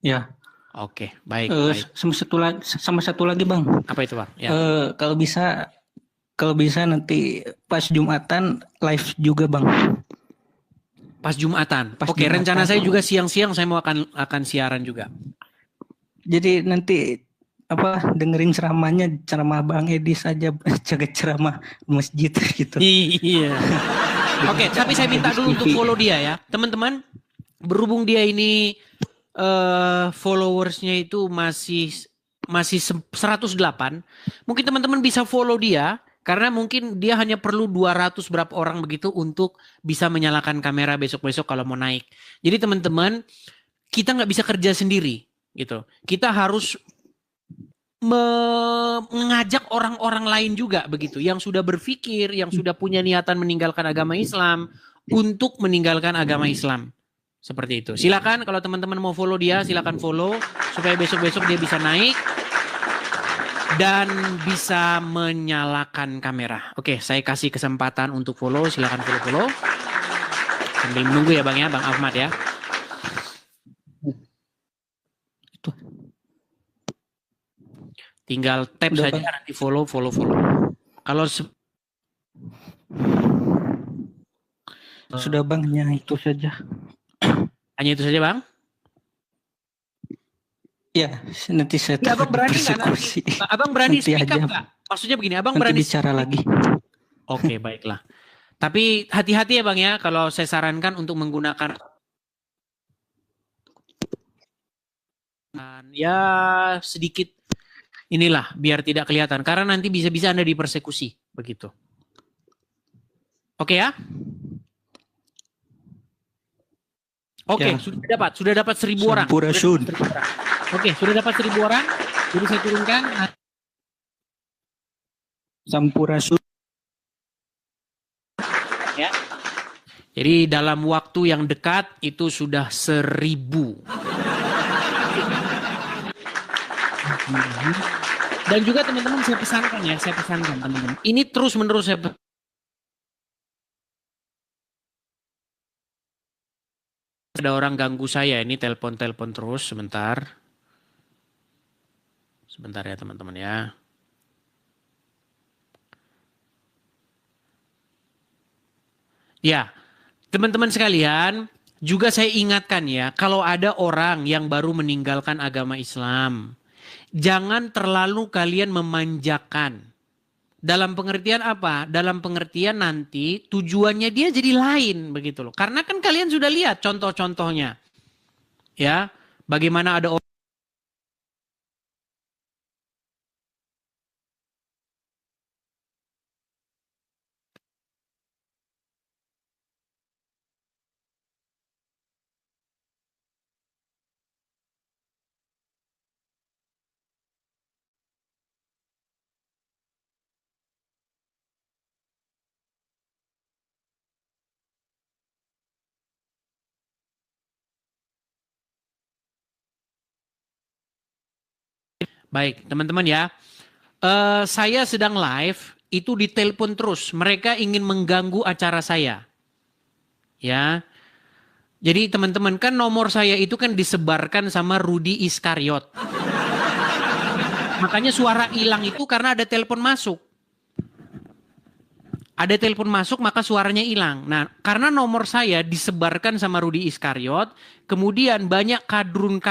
Ya. Oke, baik. Sama satu lagi Bang. Apa itu Bang? Ya. Kalau bisa nanti pas Jumatan live juga Bang. Pas Jumatan. Oke, rencana saya juga siang-siang saya mau akan siaran juga. Jadi nanti dengerin ceramah Bang Edi saja, jaga ceramah masjid gitu. Iya. Oke, tapi saya minta dulu untuk follow dia ya. Teman-teman, berhubung dia ini followersnya itu masih 108, mungkin teman-teman bisa follow dia karena mungkin dia hanya perlu 200 berapa orang begitu untuk bisa menyalakan kamera besok-besok kalau mau naik. Jadi teman-teman, kita nggak bisa kerja sendiri gitu. Kita harus mengajak orang-orang lain juga begitu, yang sudah berpikir, yang sudah punya niatan meninggalkan agama Islam untuk meninggalkan agama Islam. Seperti itu. Silakan kalau teman-teman mau follow dia, silakan follow supaya besok-besok dia bisa naik dan bisa menyalakan kamera. Oke, saya kasih kesempatan untuk follow, silakan follow. Sambil menunggu ya Bang ya, Bang Ahmad ya. Itu. Tinggal tap saja nanti follow. Kalau sudah Bang, hanya itu saja. Hanya itu saja Bang? Ya, nanti saya Abang berani nggak? Abang berani speak up nggak? Maksudnya begini, Abang berani bicara lagi. Oke, baiklah. Tapi hati-hati ya Bang ya, kalau saya sarankan untuk menggunakan ya sedikit inilah biar tidak kelihatan, karena nanti bisa-bisa Anda dipersekusi begitu. Oke ya? Oke, ya. Sudah dapat 1.000 orang. Oke, sudah dapat 1.000 orang. Jadi saya turunkan. Sampurasun. Ya. Jadi dalam waktu yang dekat itu sudah 1.000. Dan juga teman-teman saya pesankan teman-teman. Ini terus-menerus saya ada orang ganggu saya ini telepon terus sebentar ya teman-teman ya. Ya, teman-teman sekalian, Juga saya ingatkan ya, kalau ada orang yang baru meninggalkan agama Islam, jangan terlalu kalian memanjakan. Dalam pengertian apa? Dalam pengertian nanti tujuannya dia jadi lain begitu loh. Karena kan kalian sudah lihat contoh-contohnya. Ya, bagaimana ada orang. Baik, teman-teman ya. Saya sedang live, itu ditelepon terus. Mereka ingin mengganggu acara saya. Ya. Jadi teman-teman kan nomor saya itu kan disebarkan sama Rudi Iskariot. Makanya suara hilang itu karena ada telepon masuk. Ada telepon masuk maka suaranya hilang. Nah, karena nomor saya disebarkan sama Rudi Iskariot, kemudian banyak kadrun